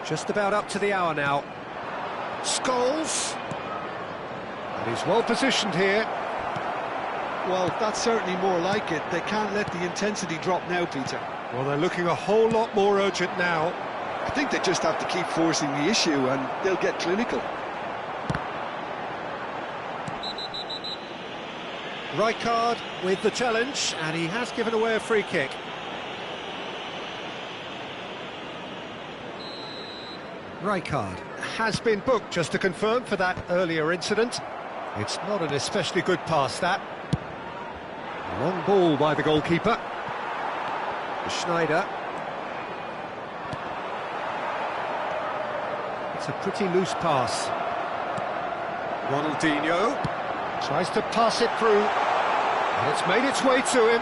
Just about up to the hour now. Scholes. And he's well positioned here. Well, that's certainly more like it. They can't let the intensity drop now, Peter. Well, they're looking a whole lot more urgent now. I think they just have to keep forcing the issue and they'll get clinical. Rijkaard with the challenge, and he has given away a free kick. Rijkaard has been booked, just to confirm, for that earlier incident. It's not an especially good pass, that. Long ball by the goalkeeper. Schneider. It's a pretty loose pass. Ronaldinho tries to pass it through, and it's made its way to him.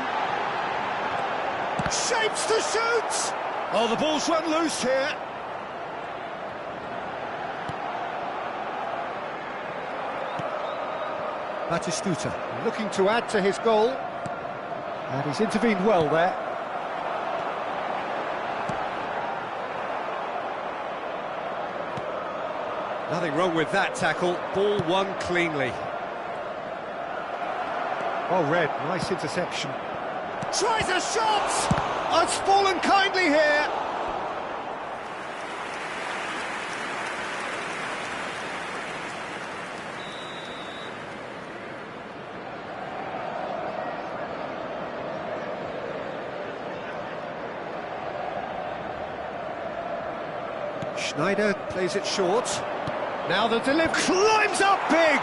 Shapes to shoot! Oh, the ball's run loose here. Batistuta looking to add to his goal, and he's intervened well there. Nothing wrong with that tackle, ball won cleanly. Well read, nice interception. Tries a shot! Oh, it's fallen kindly here. Schneider plays it short. Now the delivery climbs up big!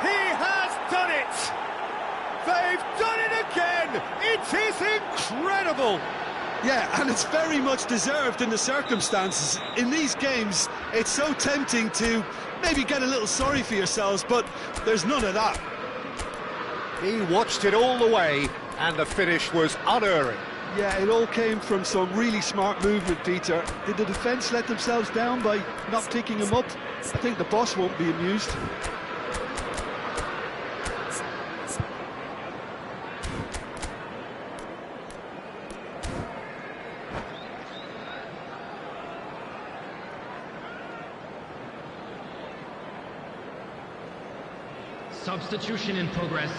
He has done it! They've done it again! It is incredible! Yeah, and it's very much deserved in the circumstances. In these games, it's so tempting to maybe get a little sorry for yourselves, but there's none of that. He watched it all the way, and the finish was unerring. Yeah, it all came from some really smart movement, Peter. Did the defence let themselves down by not picking him up? I think the boss won't be amused. Substitution in progress.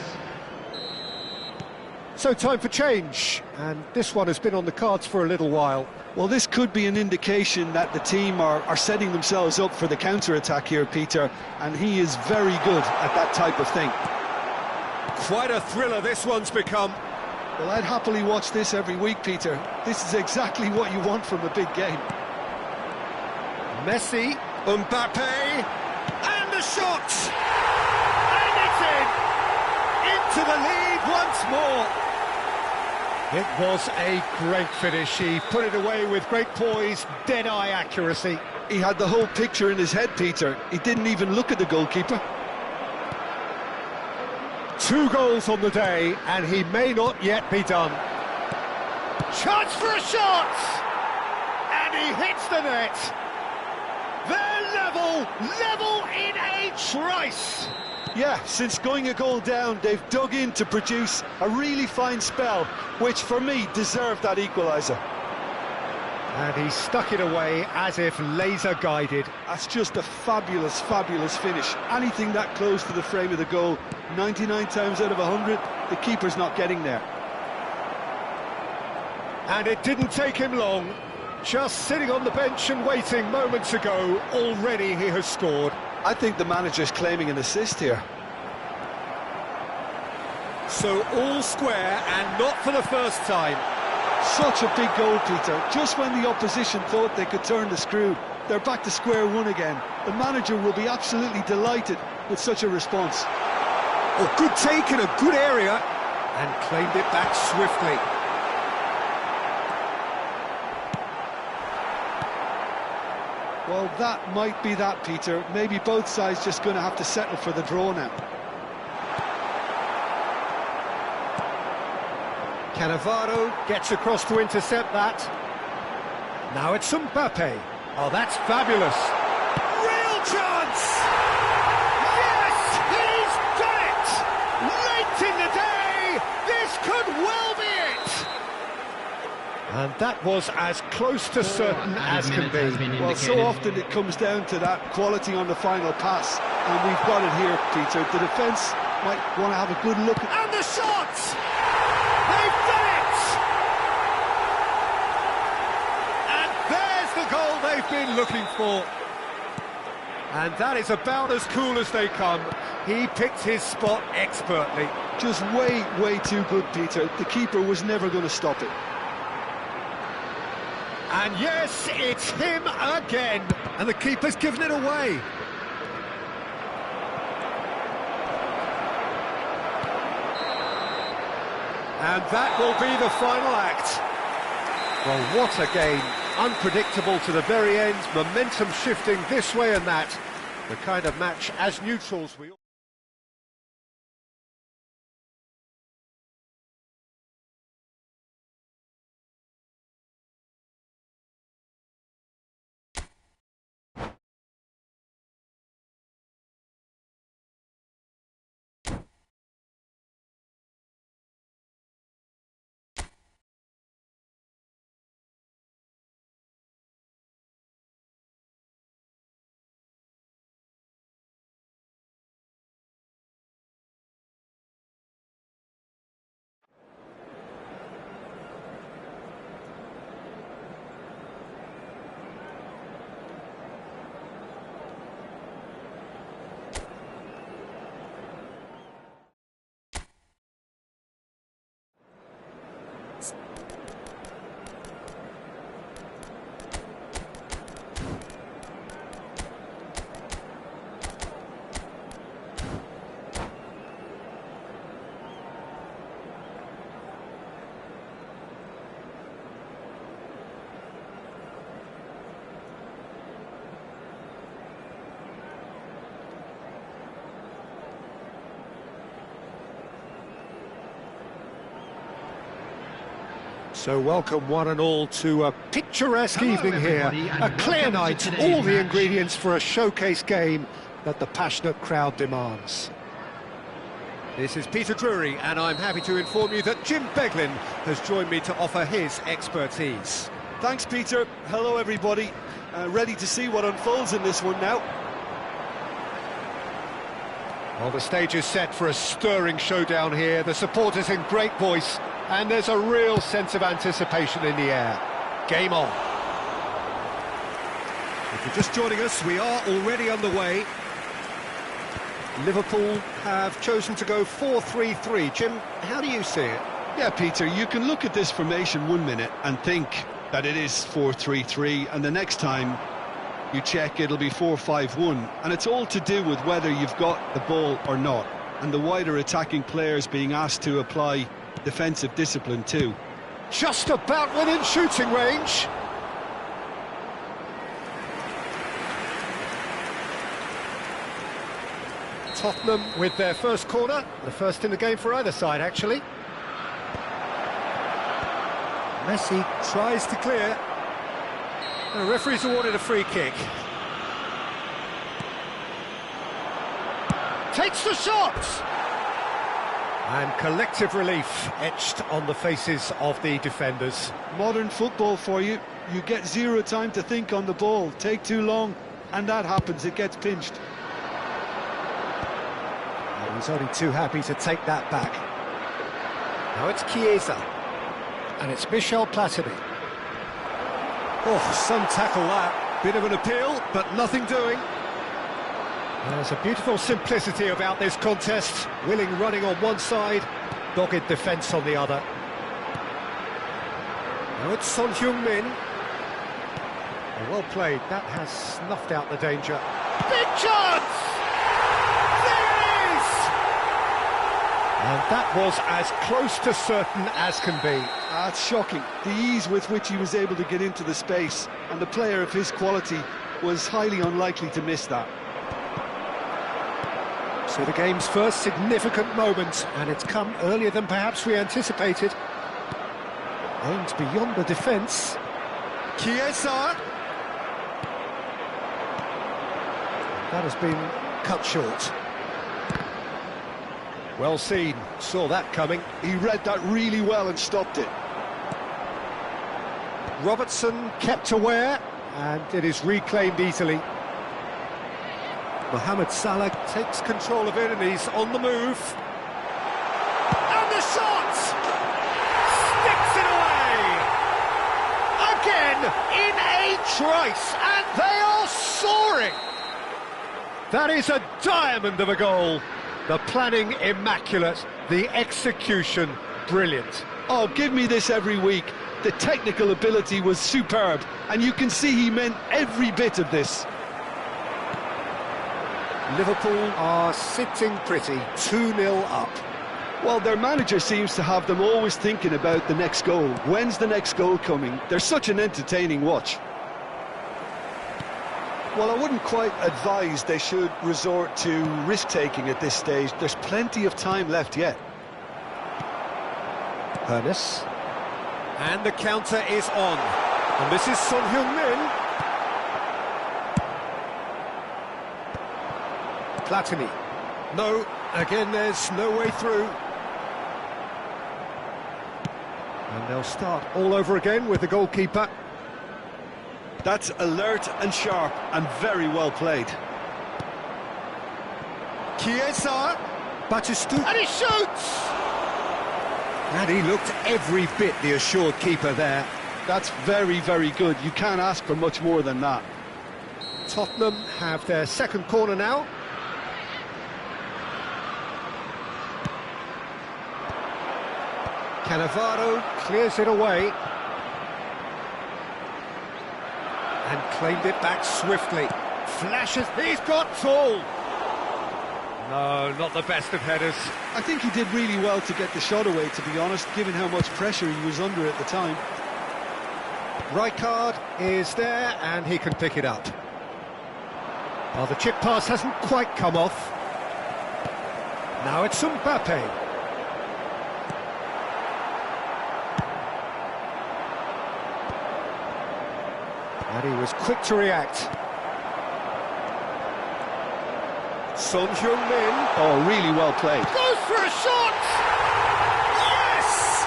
So time for change, and this one has been on the cards for a little while. Well, this could be an indication that the team are setting themselves up for the counter-attack here, Peter, and he is very good at that type of thing. Quite a thriller this one's become. Well, I'd happily watch this every week, Peter. This is exactly what you want from a big game. Messi, Mbappe, and the shot! And it's in! Into the lead once more! It was a great finish. He put it away with great poise, dead-eye accuracy. He had the whole picture in his head, Peter. He didn't even look at the goalkeeper. 2 goals on the day, and he may not yet be done. Chance for a shot! And he hits the net. They're level in a trice. Yeah, since going a goal down, they've dug in to produce a really fine spell, which for me deserved that equaliser. And he stuck it away as if laser guided. That's just a fabulous, fabulous finish. Anything that close to the frame of the goal, 99 times out of 100, the keeper's not getting there. And it didn't take him long. Just sitting on the bench and waiting moments ago, already he has scored. I think the manager's claiming an assist here. So all square, and not for the first time. Such a big goal, Peter. Just when the opposition thought they could turn the screw, they're back to square one again. The manager will be absolutely delighted with such a response. Oh, good take in a good area, and claimed it back swiftly. Well, that might be that, Peter. Maybe both sides just going to have to settle for the draw now. Cannavaro gets across to intercept that. Now it's Mbappe. Oh, that's fabulous. Real chance! Yes, he's done it! Late in the day, this could well be it! And that was as close to certain as can be. Well, so often it comes down to that quality on the final pass, and we've got it here, Peter. The defence might want to have a good look at... And the shot! They've done it! And there's the goal they've been looking for. And that is about as cool as they come. He picked his spot expertly. Just way, way too good, Peter. The keeper was never going to stop it. And yes, it's him again. And the keeper's given it away. And that will be the final act. Well, what a game. Unpredictable to the very end, momentum shifting this way and that. The kind of match, as neutrals, we... So welcome one and all to a picturesque evening here, a clear night, all the ingredients for a showcase game that the passionate crowd demands. This is Peter Drury, and I'm happy to inform you that Jim Beglin has joined me to offer his expertise. Thanks, Peter. Hello, everybody. Ready to see what unfolds in this one now. Well, the stage is set for a stirring showdown here. The supporters in great voice, and there's a real sense of anticipation in the air. Game on. If you're just joining us, we are already underway. Liverpool have chosen to go 4-3-3. Jim, how do you see it? Yeah, Peter, you can look at this formation 1 minute and think that it is 4-3-3, and the next time you check it'll be 4-5-1, and it's all to do with whether you've got the ball or not, and the wider attacking players being asked to apply defensive discipline too. Just about within shooting range. Tottenham with their first corner, the first in the game for either side actually. Messi tries to clear. The referee's awarded a free kick. Takes the shot! And collective relief etched on the faces of the defenders. Modern football for you. You get zero time to think on the ball. Take too long, and that happens. It gets pinched. And he's only too happy to take that back. Now it's Chiesa. And it's Michel Platini. Oh, some tackle that. Bit of an appeal, but nothing doing. There's a beautiful simplicity about this contest. Willing running on one side, dogged defence on the other. Now it's Son Heung-min. Well played, that has snuffed out the danger. Big chance! There it is! And that was as close to certain as can be. That's shocking. The ease with which he was able to get into the space, and the player of his quality was highly unlikely to miss that. So the game's first significant moment, and it's come earlier than perhaps we anticipated. Aimed beyond the defence. Chiesa. That has been cut short. Well seen, saw that coming. He read that really well and stopped it. Robertson kept aware, and it is reclaimed easily. Mohamed Salah takes control of it, and he's on the move. And the shot! Sticks it away! Again, in a trice, and they are soaring! That is a diamond of a goal. The planning immaculate, the execution brilliant. Oh, give me this every week. The technical ability was superb, and you can see he meant every bit of this. Liverpool are sitting pretty, 2-0 up. Well, their manager seems to have them always thinking about the next goal. When's the next goal coming? They're such an entertaining watch. Well, I wouldn't quite advise they should resort to risk-taking at this stage. There's plenty of time left yet. Ernest. And the counter is on. And this is Son Heung-min. Platini. No, again there's no way through. And they'll start all over again with the goalkeeper. That's alert and sharp and very well played. Chiesa. Batistu. And he shoots! And he looked every bit the assured keeper there. That's very, very good. You can't ask for much more than that. Tottenham have their second corner now. Cannavaro clears it away. And claimed it back swiftly. Flashes, he's got tall. No, not the best of headers. I think he did really well to get the shot away, to be honest, given how much pressure he was under at the time. Rijkaard is there, and he can pick it up. Oh, the chip pass hasn't quite come off. Now it's Mbappe. And he was quick to react. Son Heung-min. Oh, really well played. Goes for a shot! Yes!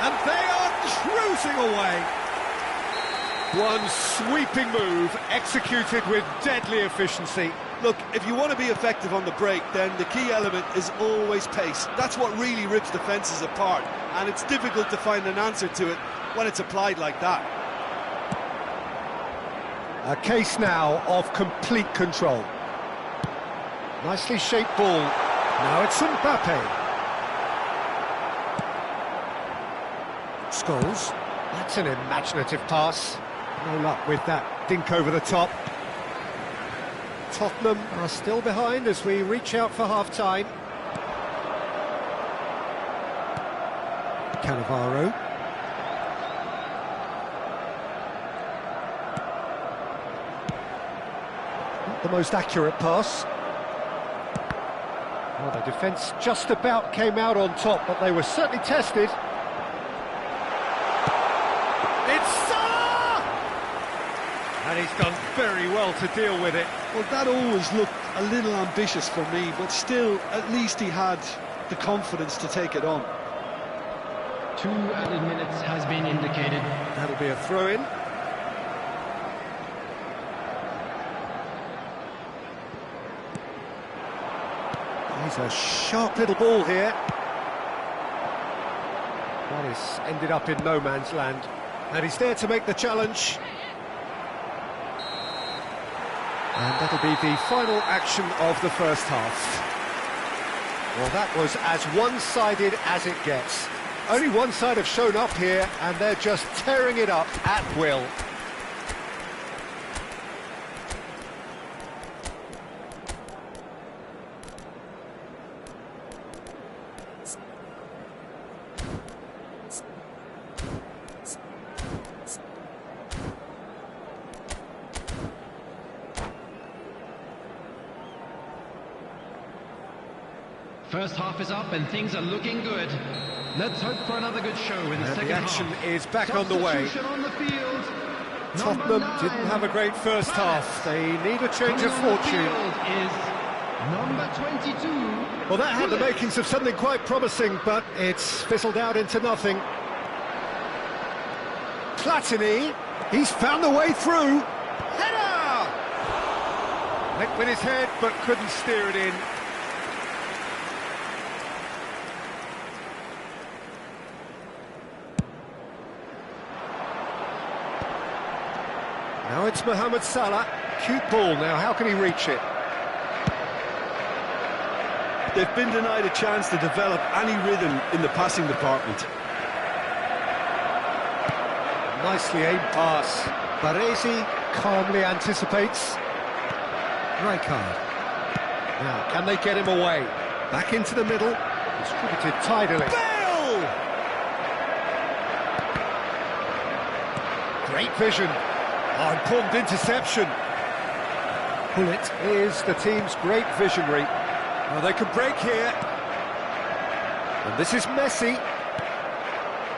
And they are cruising away. One sweeping move, executed with deadly efficiency. Look, if you want to be effective on the break, then the key element is always pace. That's what really rips defences apart, and it's difficult to find an answer to it when it's applied like that. A case now of complete control. Nicely shaped ball. Now it's Mbappe. Scholes. That's an imaginative pass. No luck with that dink over the top. Tottenham are still behind as we reach out for half-time. Cannavaro. Not the most accurate pass. Well, the defence just about came out on top, but they were certainly tested. And he's done very well to deal with it. Well, that always looked a little ambitious for me, but still, at least he had the confidence to take it on. 2 added minutes has been indicated. That'll be a throw-in. He's a sharp little ball here. That is ended up in no man's land. And he's there to make the challenge. And that'll be the final action of the first half. Well, that was as one-sided as it gets. Only one side have shown up here, and they're just tearing it up at will. First half is up and things are looking good. Let's hope for another good show in the second the action half. is back on the way. Substitution on the field. Tottenham Number 9. didn't have a great first half. They need a change Coming of on the fortune. field is number 22. Well, that had the Gullit. makings of something quite promising, but it's fizzled out into nothing. Platini, he's found the way through. Header! Nicked with his head, but couldn't steer it in. Now it's Mohamed Salah. Cute ball now, how can he reach it? They've been denied a chance to develop any rhythm in the passing department. Nicely aimed pass. Baresi calmly anticipates. Rijkaard. Now, can they get him away? Back into the middle. Distributed tidily. Bale! Great vision. Oh, important interception. Gullit is the team's great visionary. Well, they could break here. And this is Messi.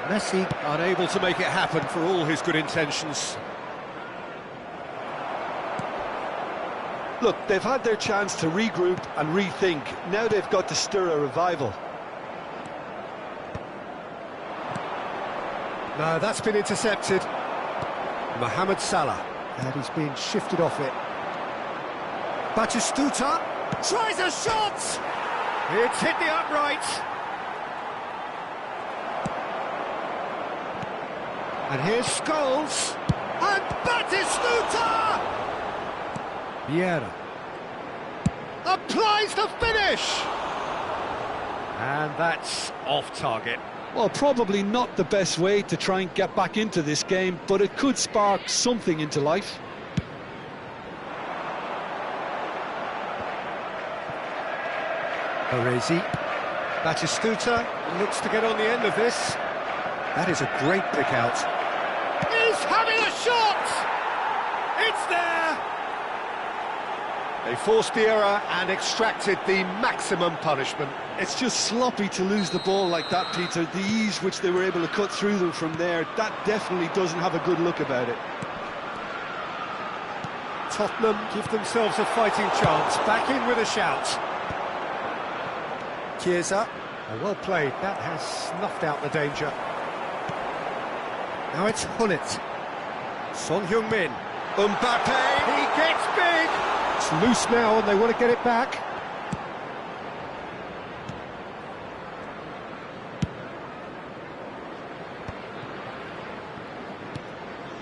Messi unable to make it happen for all his good intentions. Look, they've had their chance to regroup and rethink. Now they've got to stir a revival. No, that's been intercepted. Mohamed Salah. And he's been shifted off it. Batistuta tries a shot! It's hit the upright. And here's Scholes. And Batistuta! Vieira. Applies the finish! And that's off target. Well, probably not the best way to try and get back into this game, but it could spark something into life. Baresi. Batistuta looks to get on the end of this. That is a great pick out. He's having a shot! It's there! They forced the error and extracted the maximum punishment. It's just sloppy to lose the ball like that, Peter. The ease which they were able to cut through them from there, that definitely doesn't have a good look about it. Tottenham give themselves a fighting chance. Back in with a shout. Chiesa. Oh, well played. That has snuffed out the danger. Now it's Gullit. Son Heung-min. Mbappe. He gets big. It's loose now and they want to get it back.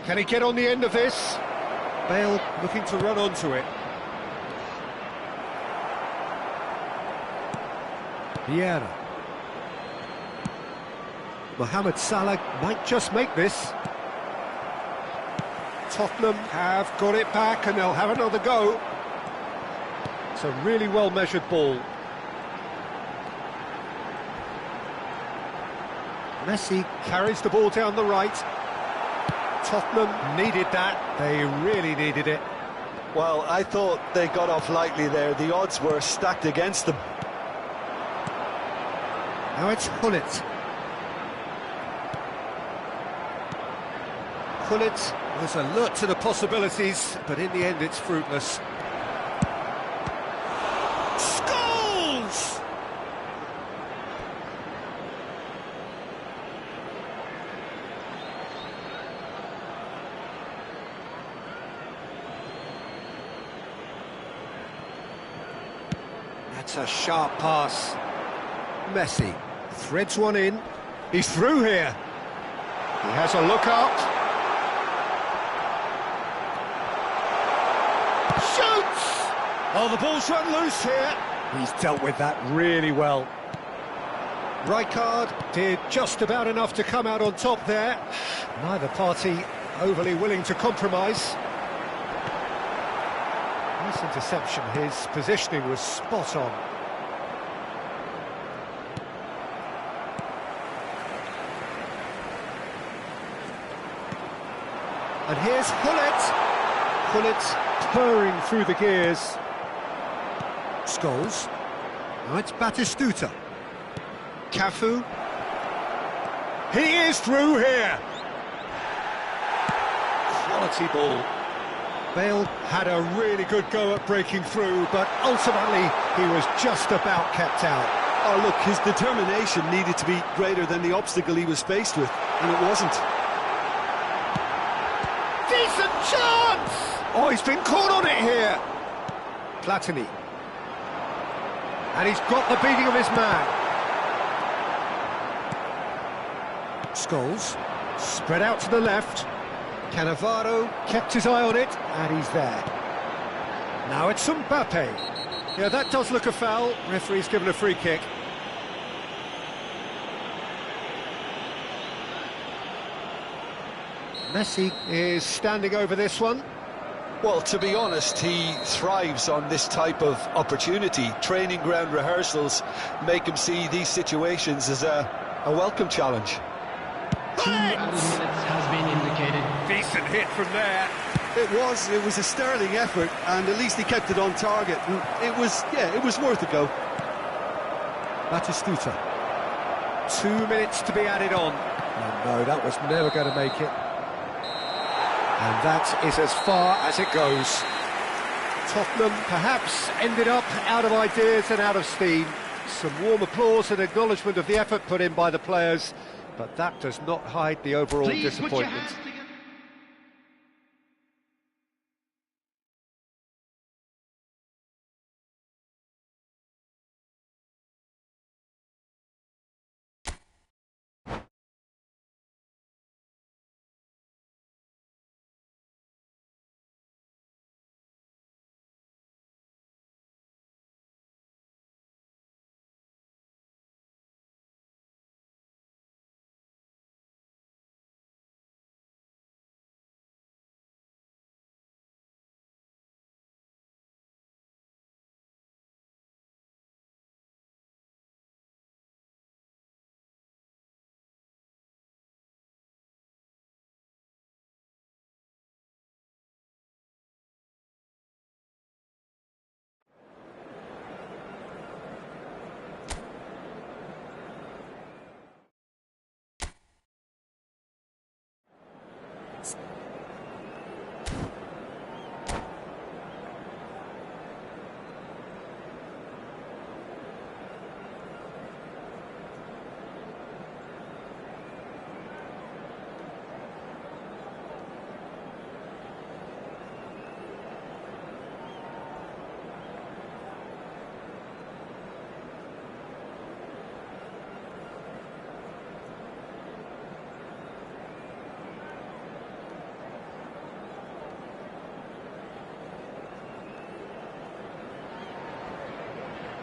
Can he get on the end of this? Bale looking to run onto it. Vieira. Mohamed Salah might just make this. Tottenham have got it back and they'll have another go. It's a really well-measured ball. Messi carries the ball down the right. Tottenham needed that. They really needed it. Well, I thought they got off lightly there. The odds were stacked against them. Now it's Gullit. Gullit was alert to the possibilities, but in the end it's fruitless. Scholes! That's a sharp pass. Messi threads one in. He's through here. He has a look up. Shoots! Oh, the ball's run loose here. He's dealt with that really well. Rijkaard did just about enough to come out on top there. Neither party overly willing to compromise. Nice interception. His positioning was spot on. And here's Gullit. Gullit purring through the gears. Scholes. Now it's Batistuta. Cafu. He is through here. Quality ball. Bale had a really good go at breaking through, but ultimately he was just about kept out. Oh, look, his determination needed to be greater than the obstacle he was faced with, and it wasn't. Decent chance! Oh, he's been caught on it here. Platini. And he's got the beating of his man. Scholes, spread out to the left. Cannavaro kept his eye on it, and he's there. Now it's Mbappe. Yeah, that does look a foul. Referee's given a free kick. Messi is standing over this one. Well, to be honest, he thrives on this type of opportunity. Training ground rehearsals make him see these situations as a welcome challenge. 2 added minutes has been indicated. Decent hit from there. It was a sterling effort, and at least he kept it on target. And it was worth a go. Batistuta. 2 minutes to be added on. No, that was never going to make it. And that is as far as it goes. Tottenham perhaps ended up out of ideas and out of steam. Some warm applause and acknowledgement of the effort put in by the players, but that does not hide the overall disappointment.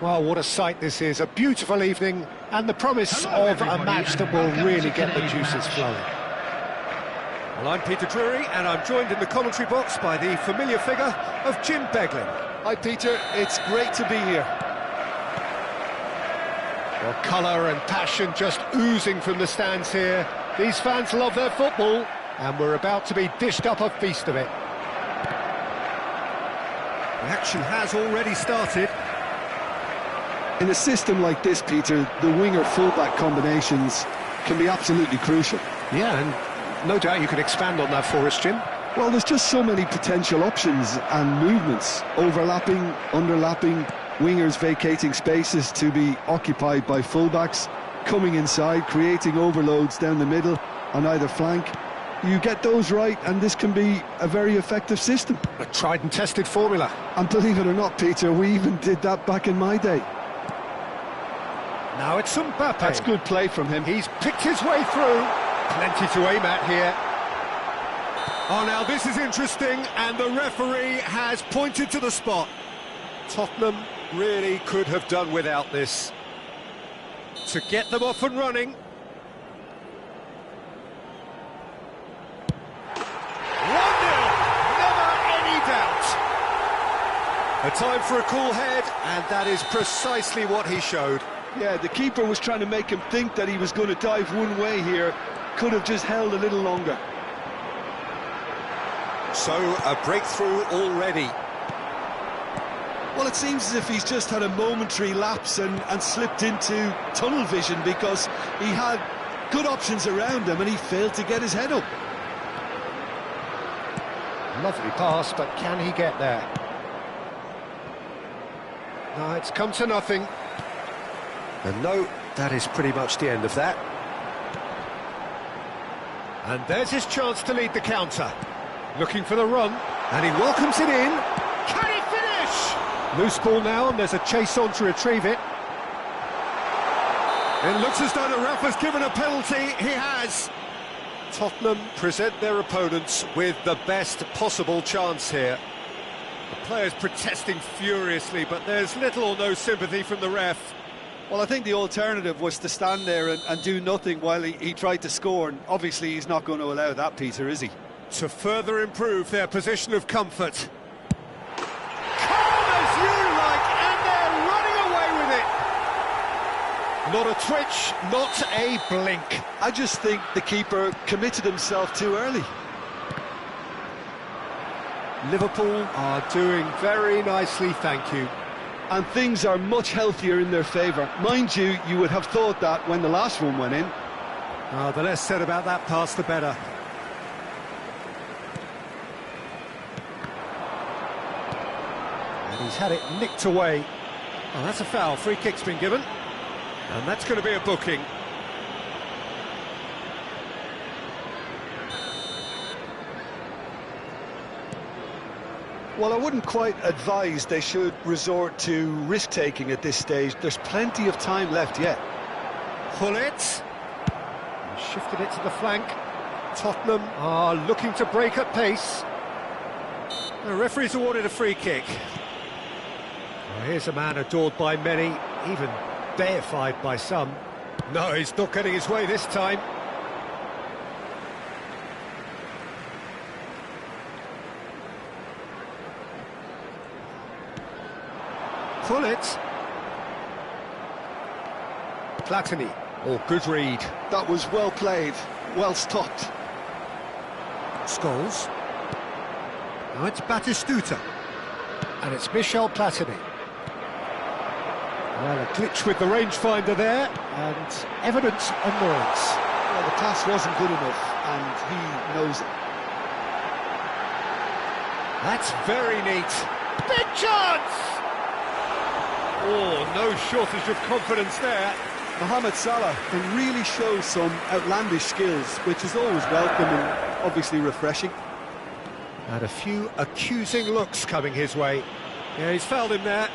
Well, what a sight this is, a beautiful evening, and the promise of a match that will really get the juices flowing. Well, I'm Peter Drury, and I'm joined in the commentary box by the familiar figure of Jim Beglin. Hi, Peter. It's great to be here. Well, colour and passion just oozing from the stands here. These fans love their football, and we're about to be dished up a feast of it. The action has already started. In a system like this, Peter, the winger-fullback combinations can be absolutely crucial. Yeah, and no doubt you can expand on that for us, Jim. Well, there's just so many potential options and movements, overlapping, underlapping, wingers vacating spaces to be occupied by fullbacks, coming inside, creating overloads down the middle on either flank. You get those right, and this can be a very effective system. A tried and tested formula. And believe it or not, Peter, we even did that back in my day. Now it's Mbappe. That's good play from him. He's picked his way through. Plenty to aim at here. Oh, now this is interesting, and the referee has pointed to the spot. Tottenham really could have done without this. To get them off and running. 1-0, never any doubt. A time for a cool head, and that is precisely what he showed. Yeah, the keeper was trying to make him think that he was going to dive one way here. Could have just held a little longer. So, a breakthrough already. Well, it seems as if he's just had a momentary lapse and slipped into tunnel vision, because he had good options around him and he failed to get his head up. Lovely pass, but can he get there? No, it's come to nothing. And no, that is pretty much the end of that. And there's his chance to lead the counter. Looking for the run, and he welcomes it in. Can he finish? Loose ball now, and there's a chase on to retrieve it. It looks as though the ref has given a penalty. He has. Tottenham present their opponents with the best possible chance here. The players protesting furiously, but there's little or no sympathy from the ref. Well, I think the alternative was to stand there and do nothing while he tried to score, and obviously he's not going to allow that, Peter, is he? To further improve their position of comfort. Calm as you like, and they're running away with it! Not a twitch, not a blink. I just think the keeper committed himself too early. Liverpool are doing very nicely, thank you. And things are much healthier in their favour. Mind you, you would have thought that when the last one went in. Oh, the less said about that pass, the better. And he's had it nicked away. Oh, that's a foul. Free kick's been given. And that's going to be a booking. Well, I wouldn't quite advise they should resort to risk-taking at this stage. There's plenty of time left yet. Pullet. Shifted it to the flank. Tottenham are looking to break at pace. The referee's awarded a free kick. Well, here's a man adored by many, even deified by some. No, he's not getting his way this time. Pullet. Platini. Oh, good read. That was well played, well stopped. Scholes. Now it's Batistuta. And it's Michel Platini. Well, a glitch with the rangefinder there, and evidence annoyance. Well, the pass wasn't good enough, and he knows it. That's very neat. Big chance! Oh, no shortage of confidence there. Mohamed Salah can really show some outlandish skills, which is always welcome and obviously refreshing. And a few accusing looks coming his way. Yeah, he's fouled him there.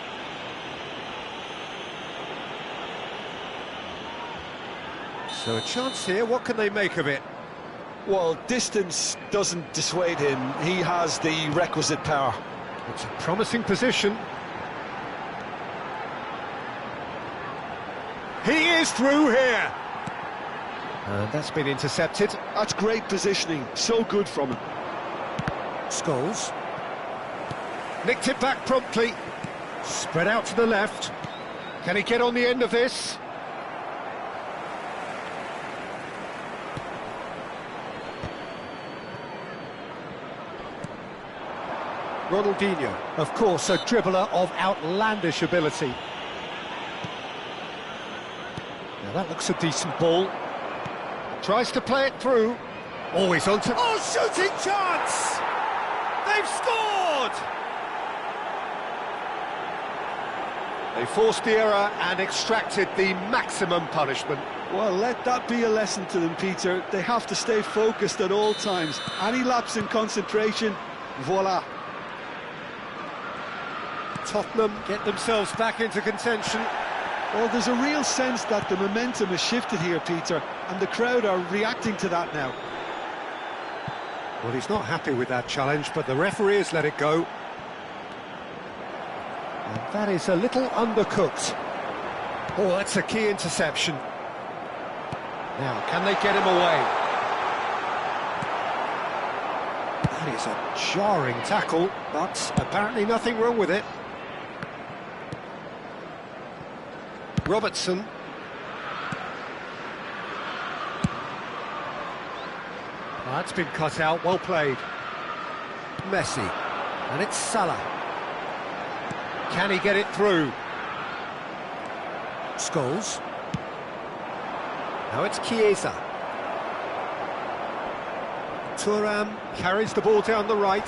So a chance here, what can they make of it? Well, distance doesn't dissuade him. He has the requisite power. It's a promising position. He is through here. And that's been intercepted. That's great positioning, so good from him. Scholes. Nicked it back promptly. Spread out to the left. Can he get on the end of this? Ronaldinho, of course, a dribbler of outlandish ability. Now that looks a decent ball. Tries to play it through. Always on to... Oh, shooting chance! They've scored! They forced the error and extracted the maximum punishment. Well, let that be a lesson to them, Peter. They have to stay focused at all times. Any lapse in concentration, voila. Tottenham get themselves back into contention. Well, there's a real sense that the momentum has shifted here, Peter, and the crowd are reacting to that now. Well, he's not happy with that challenge, but the referee has let it go. And that is a little undercooked. Oh, that's a key interception. Now, can they get him away? That is a jarring tackle, but apparently nothing wrong with it. Robertson. That's been cut out, well played. Messi. And it's Salah. Can he get it through? Scholes. Now it's Chiesa. Thuram carries the ball down the right.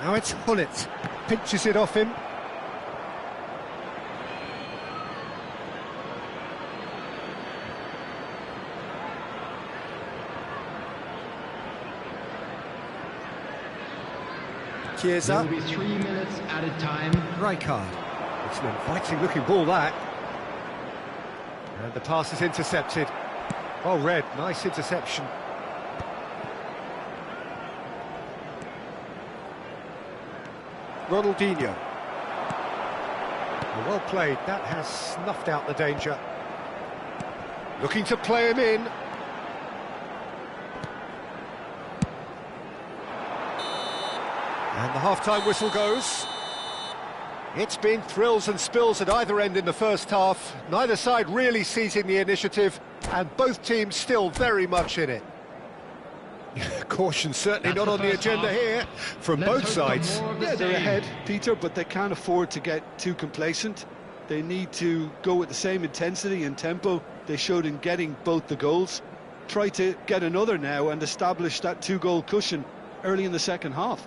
Now it's Hullet. Pinches it off him. Chiesa. There will be 3 minutes added time. Rijkaard. It's an inviting looking ball, that. And the pass is intercepted. Oh, Red, nice interception. Ronaldinho. Well played, that has snuffed out the danger. Looking to play him in. And the half-time whistle goes. It's been thrills and spills at either end in the first half. Neither side really seizing the initiative, and both teams still very much in it. Caution certainly not on the agenda here from both sides. Yeah, they're ahead, Peter, but they can't afford to get too complacent. They need to go with the same intensity and tempo they showed in getting both the goals. Try to get another now and establish that two-goal cushion early in the second half.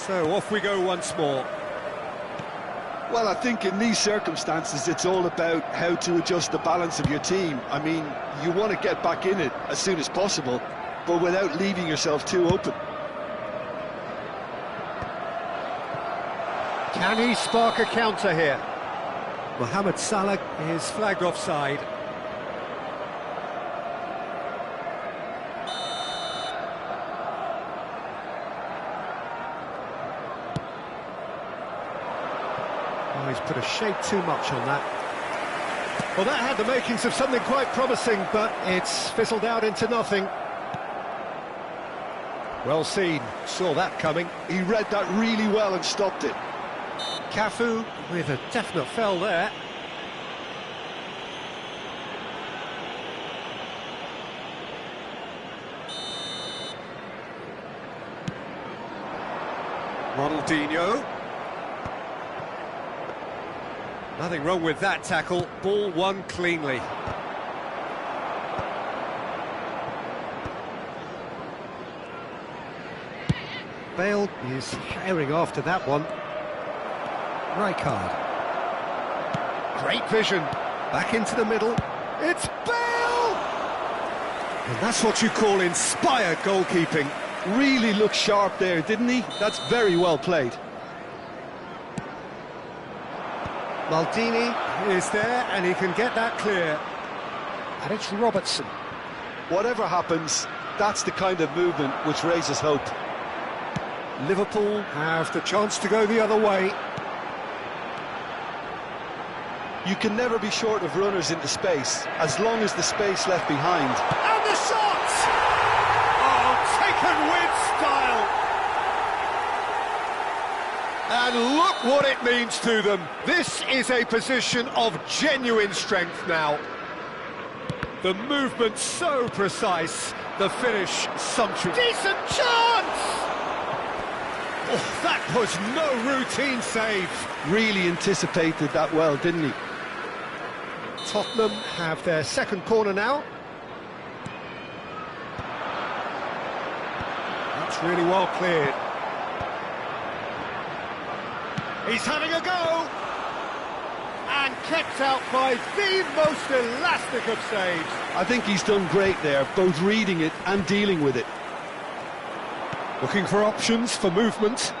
So off we go once more. Well, I think in these circumstances it's all about how to adjust the balance of your team. I mean, you want to get back in it as soon as possible, but without leaving yourself too open. Can he spark a counter here? Mohamed Salah is flagged offside. Oh, he's put a shade too much on that. Well, that had the makings of something quite promising, but it's fizzled out into nothing. Well seen, saw that coming. He read that really well and stopped it. Cafu with a definite fell there. Ronaldinho. Nothing wrong with that tackle, ball won cleanly. Bale is herring after that one. Rijkaard. Great vision. Back into the middle. It's Bale! And that's what you call inspired goalkeeping. Really looked sharp there, didn't he? That's very well played. Maldini is there and he can get that clear. And it's Robertson. Whatever happens, that's the kind of movement which raises hope. Liverpool have the chance to go the other way. You can never be short of runners into space, as long as the space left behind. And the shot! Oh, taken with style! And look what it means to them. This is a position of genuine strength now. The movement so precise, the finish sumptuous. Decent chance! Oh, that was no routine save. Really anticipated that well, didn't he? Tottenham have their second corner now. That's really well cleared. He's having a go! And kept out by the most elastic of saves. I think he's done great there, both reading it and dealing with it. Looking for options for movement.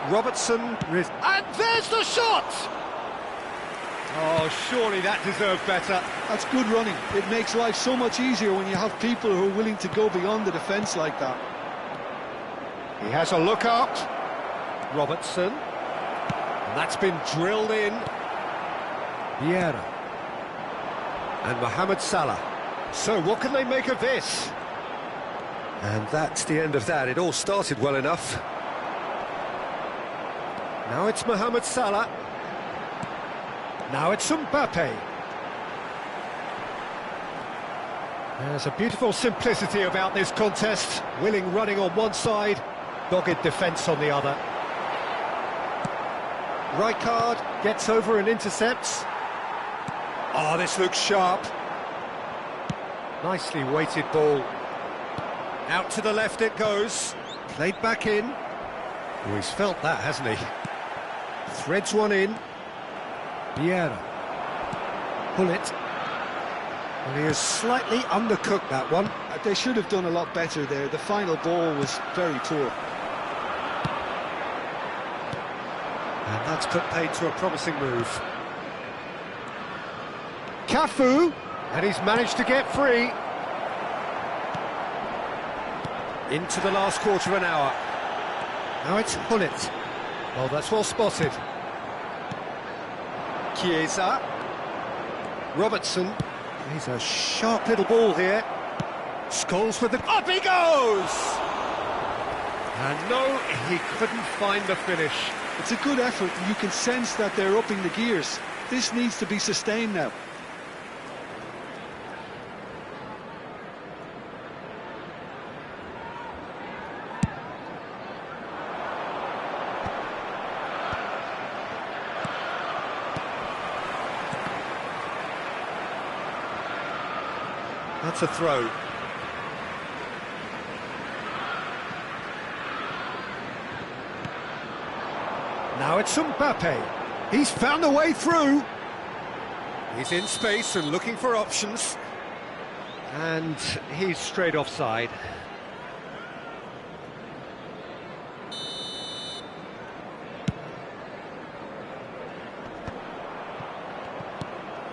Robertson, and there's the shot! Oh, surely that deserved better. That's good running. It makes life so much easier when you have people who are willing to go beyond the defence like that. He has a look up. Robertson. And that's been drilled in. Vieira. And Mohamed Salah. So what can they make of this? And that's the end of that. It all started well enough. Now it's Mohamed Salah. Now it's Mbappe. There's a beautiful simplicity about this contest. Willing running on one side, dogged defence on the other. Rijkaard gets over and intercepts. Oh, this looks sharp. Nicely weighted ball. Out to the left it goes. Played back in. Oh, he's felt that, hasn't he? Threads one in. Vieira. Pull it. Well, he has slightly undercooked that one. They should have done a lot better there. The final ball was very poor. And that's put paid to a promising move. Cafu, and he's managed to get free. Into the last quarter of an hour. Now it's Hullet. Oh, that's well spotted. Chiesa. Robertson. He's a sharp little ball here. Scholes with the... Up he goes! And no, he couldn't find the finish. It's a good effort, and you can sense that they're upping the gears. This needs to be sustained now. That's a throw. Now it's Mbappe. He's found a way through. He's in space and looking for options. And he's straight offside.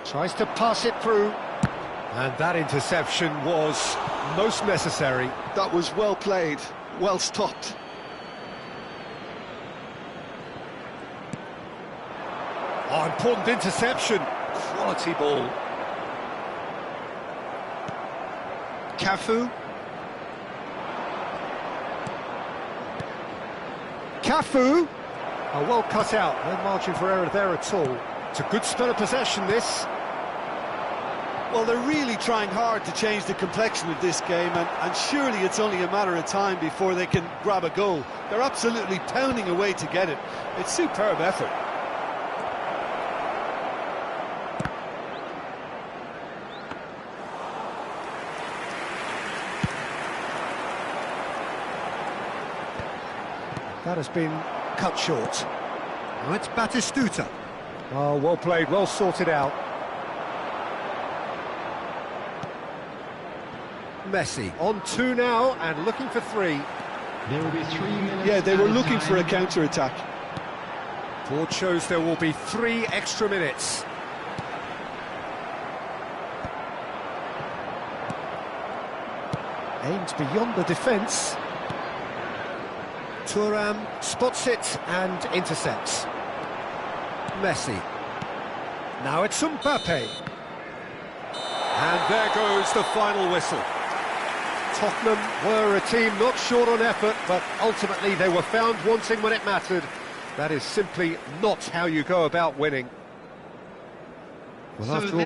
Tries to pass it through. And that interception was most necessary. That was well played, well stopped. Oh, important interception. Quality ball. Cafu. Cafu. Oh, well cut out. No margin for error there at all. It's a good spell of possession, this. Well, they're really trying hard to change the complexion of this game, and surely it's only a matter of time before they can grab a goal. They're absolutely pounding away to get it. It's superb effort. That has been cut short. Now it's Batistuta. Oh, well played, well sorted out. Messi on 2 now and looking for 3. There will be 3 minutes. Yeah, they were looking for a counter-attack. Board shows there will be 3 extra minutes. Aims beyond the defence. Thuram spots it and intercepts. Messi. Now it's Mbappe. And there goes the final whistle. Tottenham were a team not short on effort, but ultimately they were found wanting when it mattered. That is simply not how you go about winning. Well, So after all...